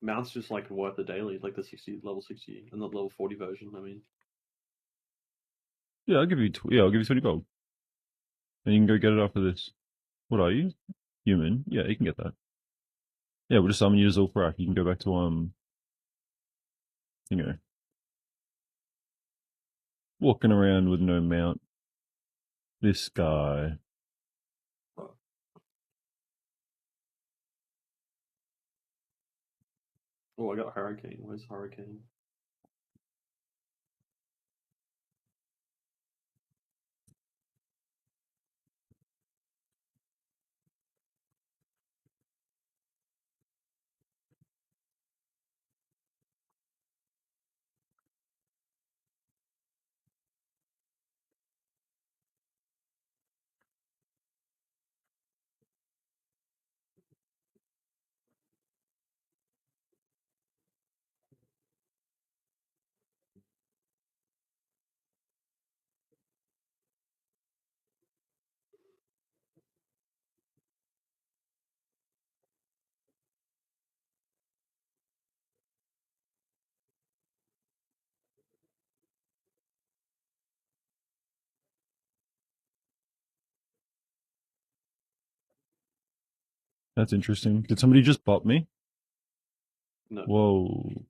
Mount's just like worth the daily, like the 60 level 60 and the level 40 version. I mean, Yeah, I'll give you, yeah, I'll give you 20 gold. And you can go get it after this. What are you? Human? Yeah, you can get that. Yeah, we'll just summon you as Ulfrak. You can go back to, you know, walking around with no mount. This guy. oh, I got Hurricane. Where's Hurricane? That's interesting. Did somebody just bot me? No. Whoa.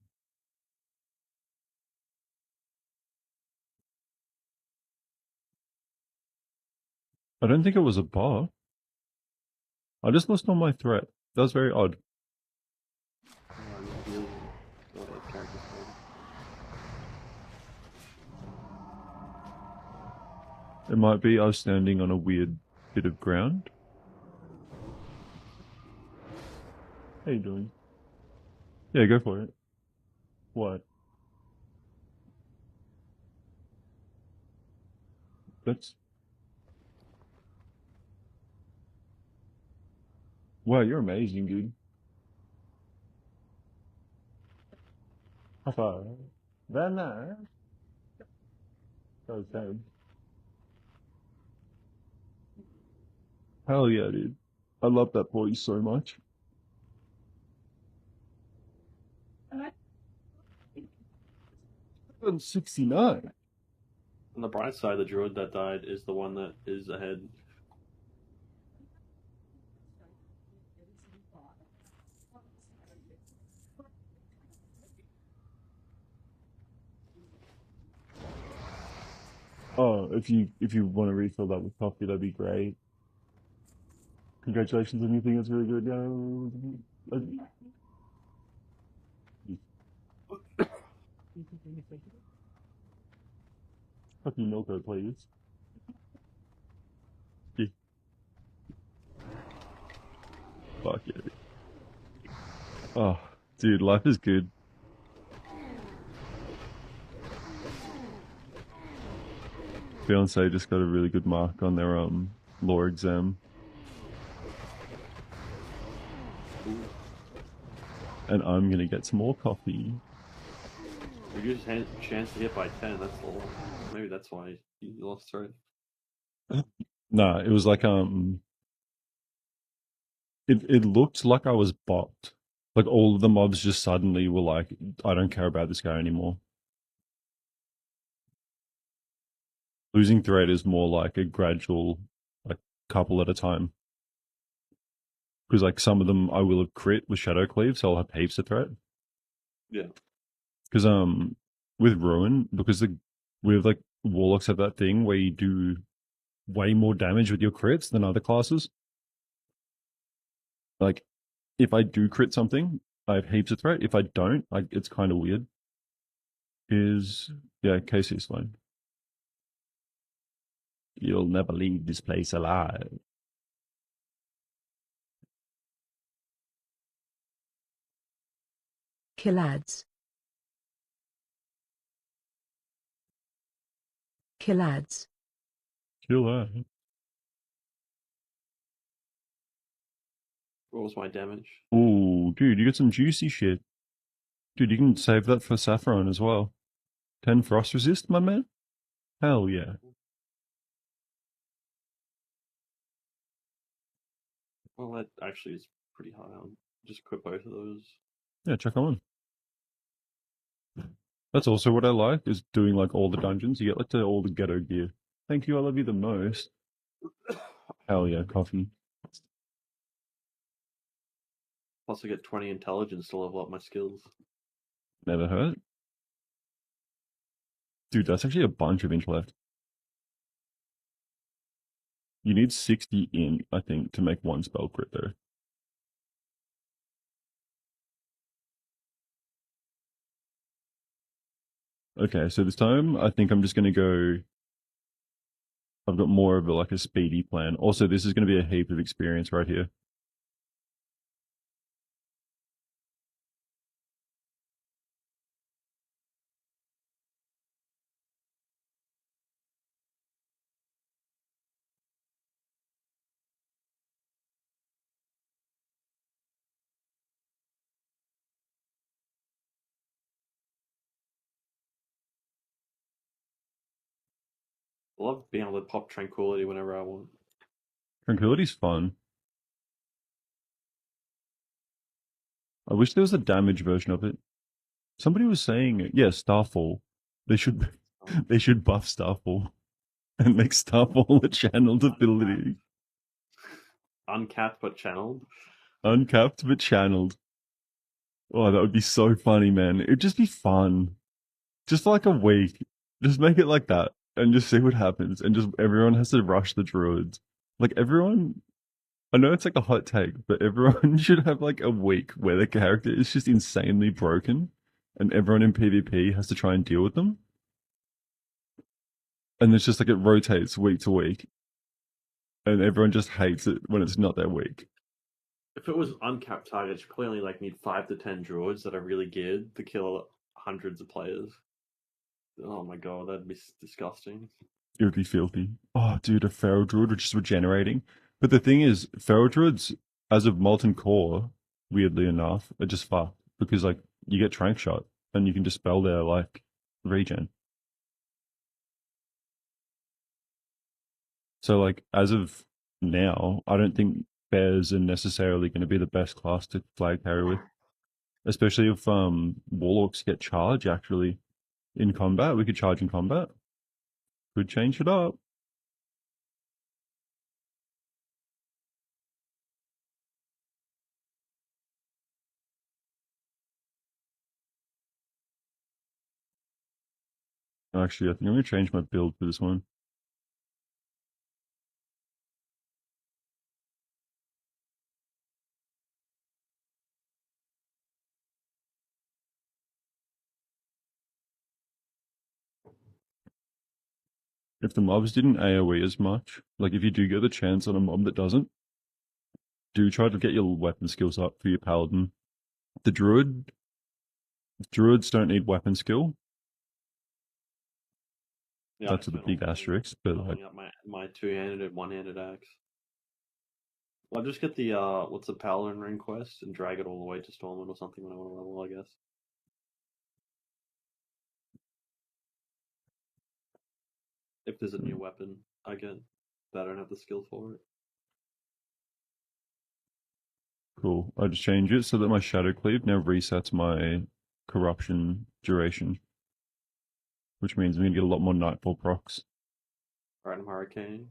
I don't think it was a bot. I just lost all my threat. That was very odd. Character code. It might be I was standing on a weird bit of ground. How you doing? Yeah, go for it. What? That's... Wow, you're amazing, dude. High five. Very nice. Okay. Hell yeah, dude. I love that voice so much. I'm 69. On the bright side, the druid that died is the one that is ahead. Oh, if you want to refill that with coffee, that'd be great. Congratulations on your thing. That's really good. Fucking Milko, please. Yeah. Fuck yeah. Oh, dude, life is good. Fiance just got a really good mark on their law exam. And I'm gonna get some more coffee. Reduced chance to hit by 10. That's low. Maybe that's why you lost threat. Nah, it was like it looked like I was bopped. Like all of the mobs just suddenly were like, I don't care about this guy anymore. Losing threat is more like a gradual, like couple at a time. Because like some of them I will have crit with Shadow Cleave, so I'll have heaps of threat. Yeah. Because with Ruin, because with like Warlocks have that thing where you do way more damage with your crits than other classes. Like if I do crit something, I have heaps of threat. If I don't, it's kind of weird. Yeah, Casey's line. You'll never leave this place alive. Killads. Killads. Kill that. What was my damage? Ooh, dude, you got some juicy shit. Dude, you can save that for Saffron as well. 10 frost resist, my man? Hell yeah. Well, that actually is pretty high on. Just quit both of those. Yeah, check on. That's also what I like, is doing like all the dungeons. You get like all the ghetto gear. Thank you, I love you the most. Hell yeah, coffee. Plus, I get 20 intelligence to level up my skills. Never hurt. Dude, that's actually a bunch of intellect. You need 60 in, I think, to make one spell crit though. Okay, so this time I think I'm just gonna go. I've got more of like a speedy plan. Also, this is gonna be a heap of experience right here. I love being able to pop Tranquility whenever I want. Tranquility's fun. I wish there was a damage version of it. Somebody was saying, yeah, Starfall. They should they should buff Starfall and make Starfall a channeled ability. Uncapped but channeled. Uncapped but channeled. Oh, that would be so funny, man. It'd just be fun. Just for like a week. Just make it like that and just see what happens. And just everyone has to rush the druids. Like everyone, I know it's like a hot take, but everyone should have like a week where the character is just insanely broken and everyone in PvP has to try and deal with them. And it's just like it rotates week to week. And everyone just hates it when it's not their week. If it was uncapped targets, you probably only need 5 to 10 druids that are really geared to kill hundreds of players. Oh my god, that'd be disgusting. It would be filthy. Oh, dude, a feral druid which is regenerating. But the thing is, feral druids, as of Molten Core, weirdly enough, are just fucked because like you get trank shot and you can dispel their like regen. So like as of now, I don't think bears are necessarily going to be the best class to flag carry with, especially if warlocks get charge actually in combat. We could charge in combat. Could change it up. Actually, I think I'm going to change my build for this one. If the mobs didn't AoE as much, like if you do get the chance on a mob that doesn't, do try to get your weapon skills up for your paladin. The druids don't need weapon skill. Yeah, That's a big asterisk, but like leveling up my two-handed and one-handed axe. I'll just get the what's the Paladin Ring quest and drag it all the way to Stormwind or something when I want to level, I guess. If there's a new weapon I get that I don't have the skill for it. cool. I just change it so that my shadow cleave now resets my corruption duration, which means I'm gonna get a lot more nightfall procs. Alright, I'm Hurricane.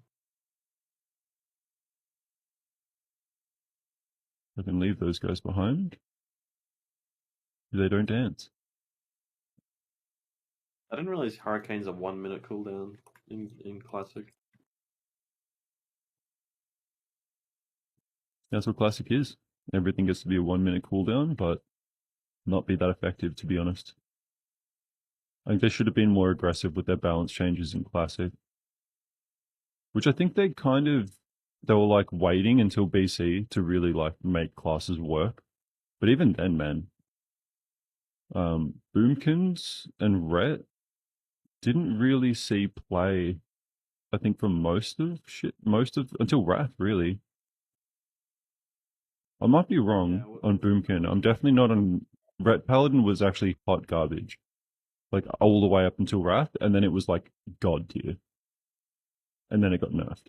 I can leave those guys behind. They don't dance. I didn't realize Hurricane's a 1 minute cooldown in Classic. That's what classic is. Everything gets to be a 1 minute cooldown, but not be that effective, to be honest. I think they should have been more aggressive with their balance changes in classic, which I think they were like waiting until BC to really like make classes work. But even then, man, Boomkins and Rhett didn't really see play. I think for most of until Wrath really. I might be wrong on Boomkin. I'm definitely not on Rhett. Paladin was actually hot garbage, like all the way up until Wrath, and then it was like god tier, and then it got nerfed.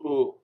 Oh.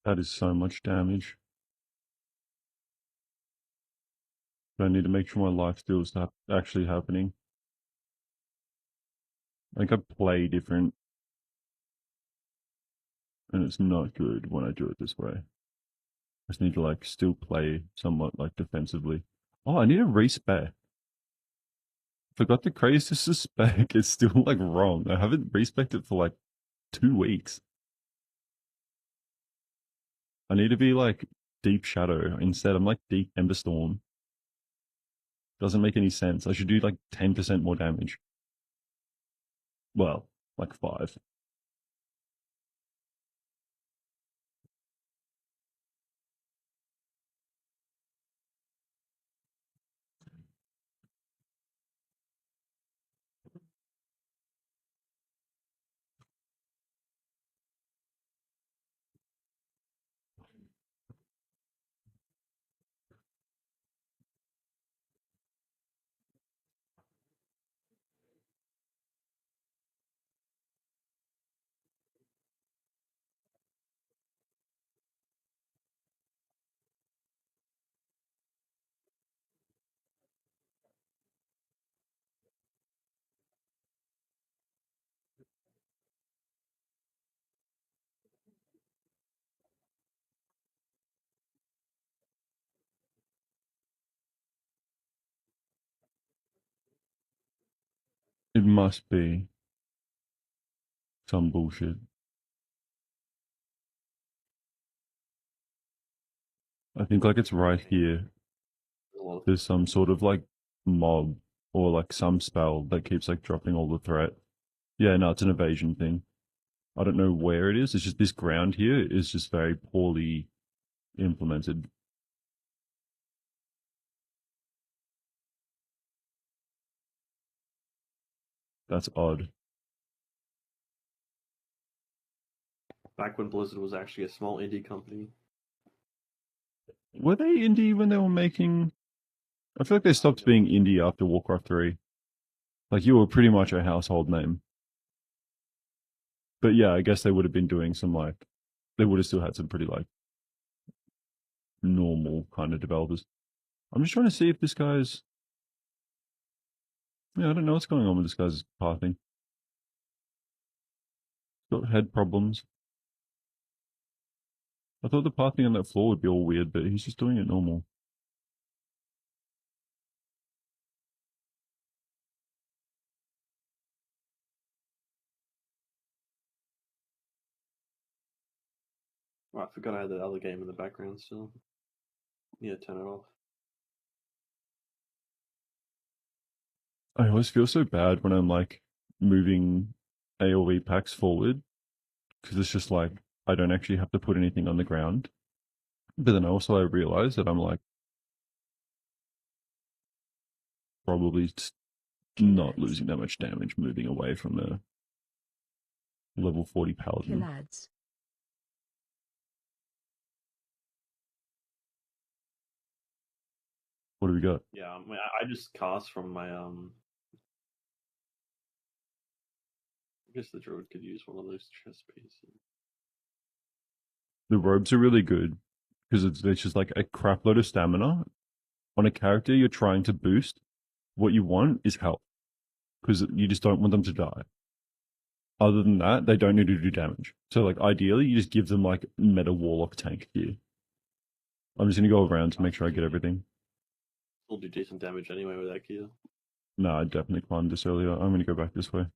That is so much damage. But I need to make sure my life steal is actually happening. I think I play different, and it's not good when I do it this way. I just need to like still play somewhat like defensively. Oh, I need a respec. Forgot the craze to suspect. It's still like wrong. I haven't respected for like 2 weeks. I need to be like Deep Shadow. Instead, I'm like Deep Emberstorm. Doesn't make any sense. I should do like 10% more damage. Well, like 5. It must be some bullshit. I think like it's right here. Well, There's some sort of like mob or like some spell that keeps like dropping all the threat. Yeah, no, it's an evasion thing. I don't know where it is. It's just this ground here is just very poorly implemented. That's odd. back when Blizzard was actually a small indie company. Were they indie when they were making? I feel like they stopped being indie after Warcraft 3. Like you were pretty much a household name. But yeah, I guess they would have been doing some like, they would have still had some pretty like normal kind of developers. I'm just trying to see if this guy's. Yeah, I don't know what's going on with this guy's pathing. Got head problems. I thought the pathing on that floor would be all weird, but he's just doing it normal. Oh, I forgot I had the other game in the background still. Yeah, turn it off. I always feel so bad when I'm like moving AoE packs forward because it's just like I don't actually have to put anything on the ground. But then also I realize that I'm like probably not losing that much damage moving away from the level 40 paladin. Killads. What do we got? Yeah, I mean, I just cast from my I guess the druid could use one of those chest pieces. The robes are really good because it's just like a crap load of stamina on a character you're trying to boost. What you want is health because you just don't want them to die. Other than that, they don't need to do damage. So like ideally, you just give them like meta warlock tank gear. I'm just gonna go around to make sure I get everything. Still do decent damage anyway with that gear. No, I definitely climbed this earlier. I'm gonna go back this way.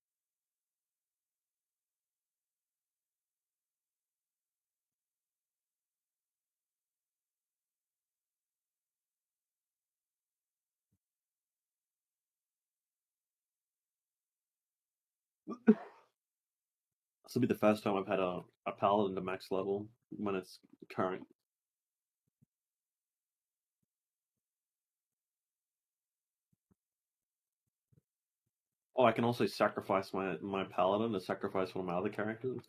This will be the first time I've had a paladin to max level when it's current. Oh, I can also sacrifice my paladin to sacrifice one of my other characters.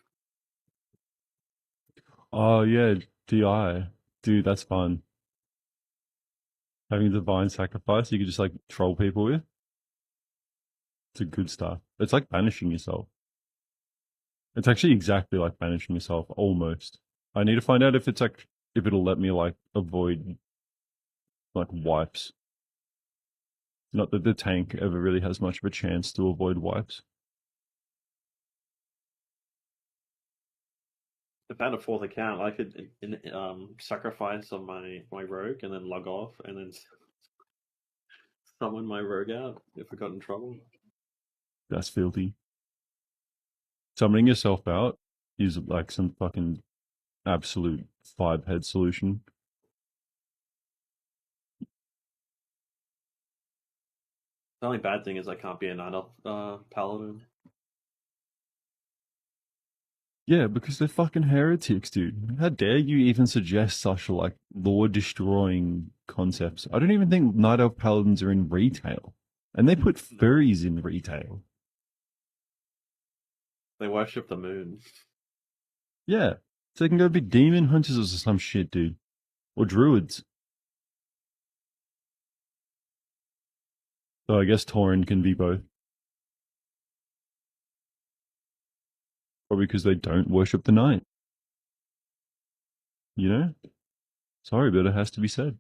Oh yeah, DI. Dude, that's fun. Having divine sacrifice, you could just like troll people with. It's a good stuff. It's like banishing yourself. It's actually exactly like banishing yourself, almost. I need to find out if it's like if it'll let me like avoid like wipes. Not that the tank ever really has much of a chance to avoid wipes. If I had a fourth account, I could sacrifice on my rogue and then log off and then summon my rogue out if I got in trouble. That's filthy. Summoning yourself out is like some fucking absolute 5-head solution. The only bad thing is I can't be a night elf paladin. Yeah, because they're fucking heretics, dude. How dare you even suggest such like lore-destroying concepts? I don't even think Night Elf Paladins are in retail. And they put furries in retail. They worship the moon. Yeah. So they can go be demon hunters or some shit, dude. Or druids. So I guess Tauren can be both. Probably because they don't worship the night. You know? Sorry, but it has to be said.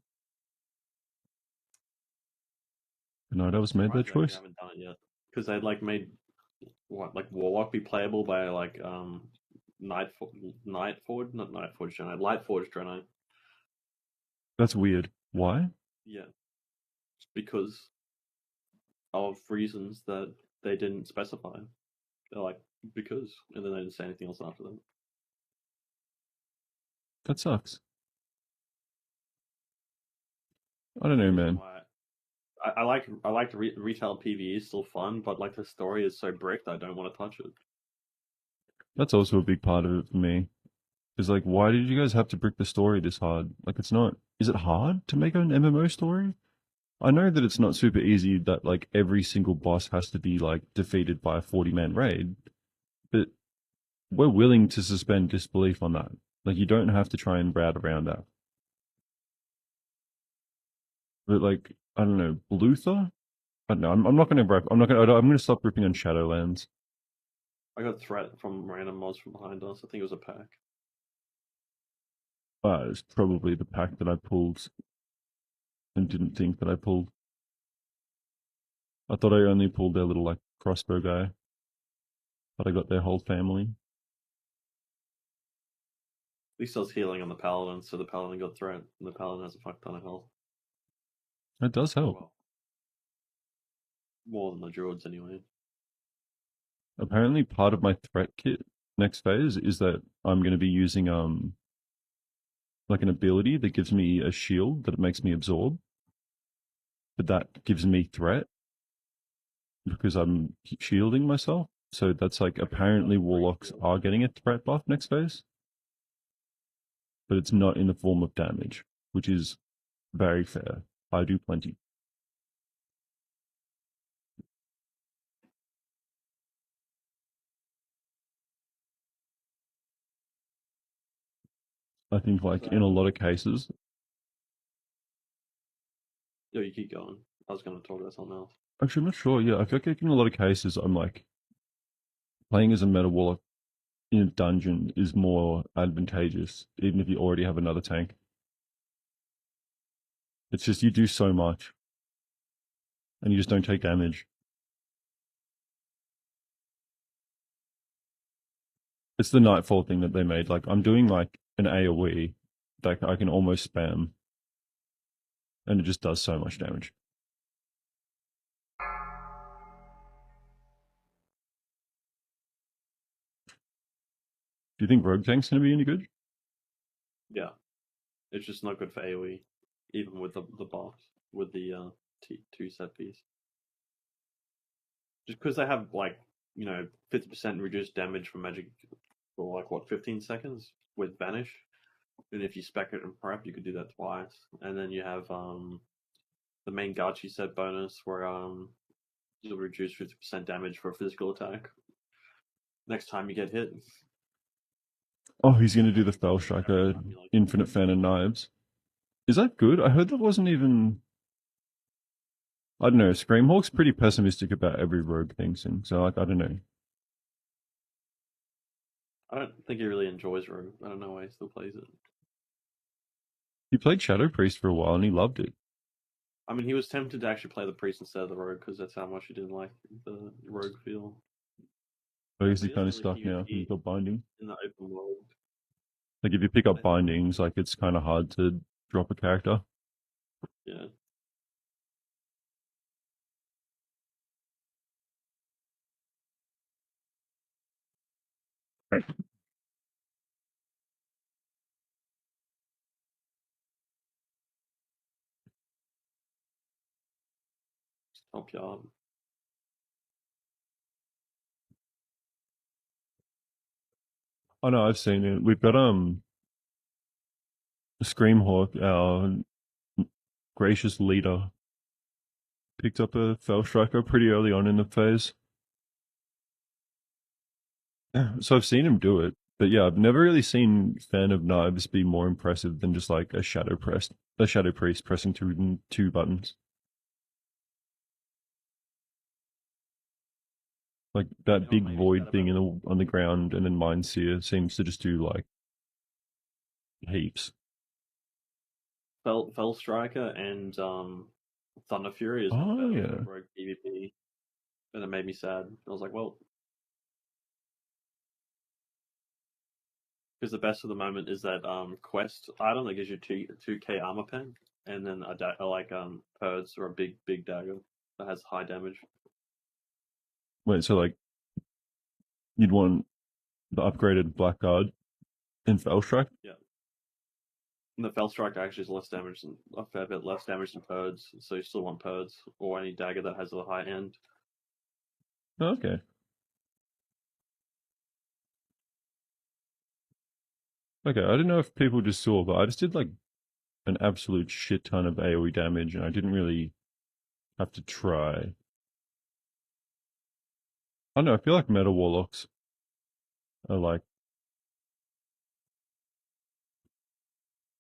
The Night Elves made their Surprised they choice. haven't done it yet because they'd like made like Warlock be playable by like Nightforge, not Nightforge Draenei, Lightforge Draenei. That's weird. Why? Yeah, because of reasons that they didn't specify. They're like because, and then they didn't say anything else after that. That sucks. I don't know, man. I like retail PvE is still fun, but like the story is so bricked, I don't want to touch it. That's also a big part of it for me. Is like, why did you guys have to brick the story this hard? Like, it's not. Is it hard to make an MMO story? I know that it's not super easy that like every single boss has to be like defeated by a 40-man raid, but we're willing to suspend disbelief on that. Like, you don't have to try and route around that. But like, I don't know, Luther? I don't know. I'm not going to rip. I'm going to stop ripping on Shadowlands. I got a threat from random mods from behind us. I think it was a pack. It's probably the pack that I pulled and didn't think that I pulled. I thought I only pulled their little like crossbow guy, but I got their whole family. At least I was healing on the paladin, so the paladin got threat, and the paladin has a fuck ton of health. That does help. Well, more than the druids anyway. Apparently, part of my threat kit next phase is that I'm going to be using like an ability that gives me a shield that it makes me absorb, but that gives me threat because I'm shielding myself. So that's like apparently warlocks are getting a threat buff next phase, but it's not in the form of damage, which is very fair. I do plenty. I think like in a lot of cases, Yo, you keep going. I was going to talk about something else. actually I'm not sure. Yeah, I feel like in a lot of cases I'm like playing as a meta warlock in a dungeon is more advantageous, even if you already have another tank. It's just you do so much, and you just don't take damage. It's the Nightfall thing that they made. Like I'm doing like an AoE that I can almost spam, and it just does so much damage. Do you think Rogue Tank's gonna be any good? Yeah, it's just not good for AoE, even with the box with the T2 set piece. Just because they have like 50% reduced damage from magic for like what 15 seconds with Vanish, and if you spec it and prep, you could do that twice. And then you have the main Gachi set bonus where you'll reduce 50% damage for a physical attack next time you get hit. Oh, he's gonna do the Fell Striker, Infinite Fan and Knives. Is that good? I heard that wasn't even. I don't know. Screamhawk's pretty pessimistic about every rogue thing, so like I don't know. I don't think he really enjoys Rogue. I don't know why he still plays it. He played Shadow Priest for a while and he loved it. I mean, he was tempted to actually play the priest instead of the rogue because that's how much he didn't like the rogue feel. I guess He he's doesn't kind of really stuck now. PvP He's got binding. in the open world. Like if you pick up I think- bindings, like it's kind of hard to drop a character. Yeah. Help you out. Oh no, I've seen it. We've got Screamhawk, our gracious leader, picked up a Fell Striker pretty early on in the phase. So I've seen him do it, but yeah, I've never really seen Fan of Knives be more impressive than just like a Shadow Priest pressing two buttons. Like that Oh, big maybe void Shadow thing Priest. on the ground, and then Mindseer seems to just do like heaps. Fell Striker and Thunder Fury is not Oh better yeah, for rogue PvP, and it made me sad. I was like, well, because the best of the moment is that quest item that gives you 2k armor pen, and then like Purds or a big dagger that has high damage. wait, so like you'd want the upgraded Blackguard in Fellstrike? Yeah. And the Fell Striker actually is less damage than a fair bit less damage than Purds, so you still want Purds or any dagger that has a high end. Oh, okay. Okay, I didn't know if people just saw, but I just did like an absolute shit ton of AoE damage, and I didn't really have to try. I don't know, I feel like Meta Warlocks are like,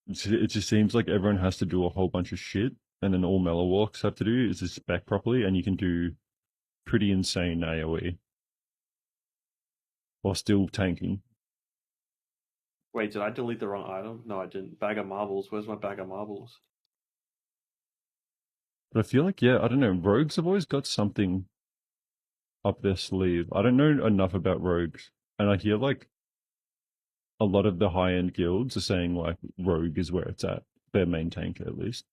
it just seems like everyone has to do a whole bunch of shit, and then all Meta Warlocks have to do is just spec properly, and you can do pretty insane AoE while still tanking. Wait, did I delete the wrong item? No, I didn't. Bag of marbles. Where's my bag of marbles? But I feel like, yeah, I don't know, rogues have always got something up their sleeve. I don't know enough about rogues, and I hear like a lot of the high end guilds are saying like rogue is where it's at, their main tank at least.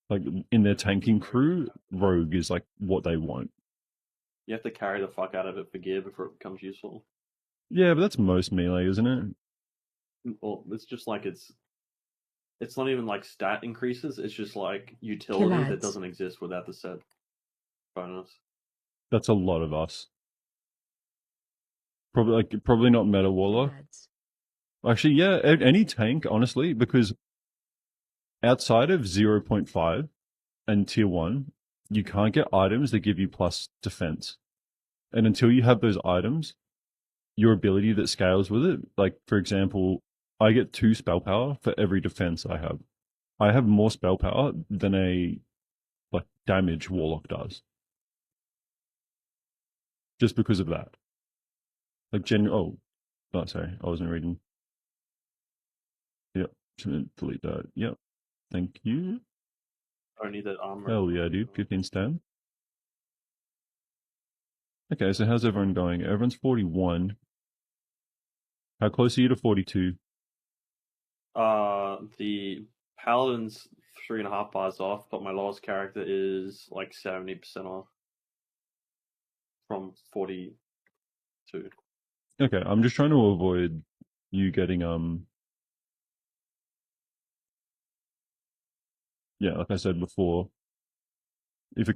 Like in their tanking crew, rogue is like what they want. You have to carry the fuck out of it for gear before it becomes useful. Yeah, but that's most melee, isn't it? Well, it's just like it's not even like stat increases. It's just like utility that Killads. doesn't exist without the set bonus. That's a lot of us. Probably not Meta Warlock. Killads. Actually, yeah, any tank, honestly, because outside of 0.5 and tier 1, you can't get items that give you plus defense. And until you have those items, your ability that scales with it, like for example, I get 2 spell power for every defense I have. I have more spell power than a like damage warlock does. Just because of that. Like oh, sorry, I wasn't reading. Yep, should delete that. Yep, thank you. Only that armor. Hell yeah, dude, 15 stam. Okay, so how's everyone going? Everyone's 41. How close are you to 42? The paladin's 3.5 bars off, but my lowest character is like 70% off from 42. Okay, I'm just trying to avoid you getting yeah, like I said before, if a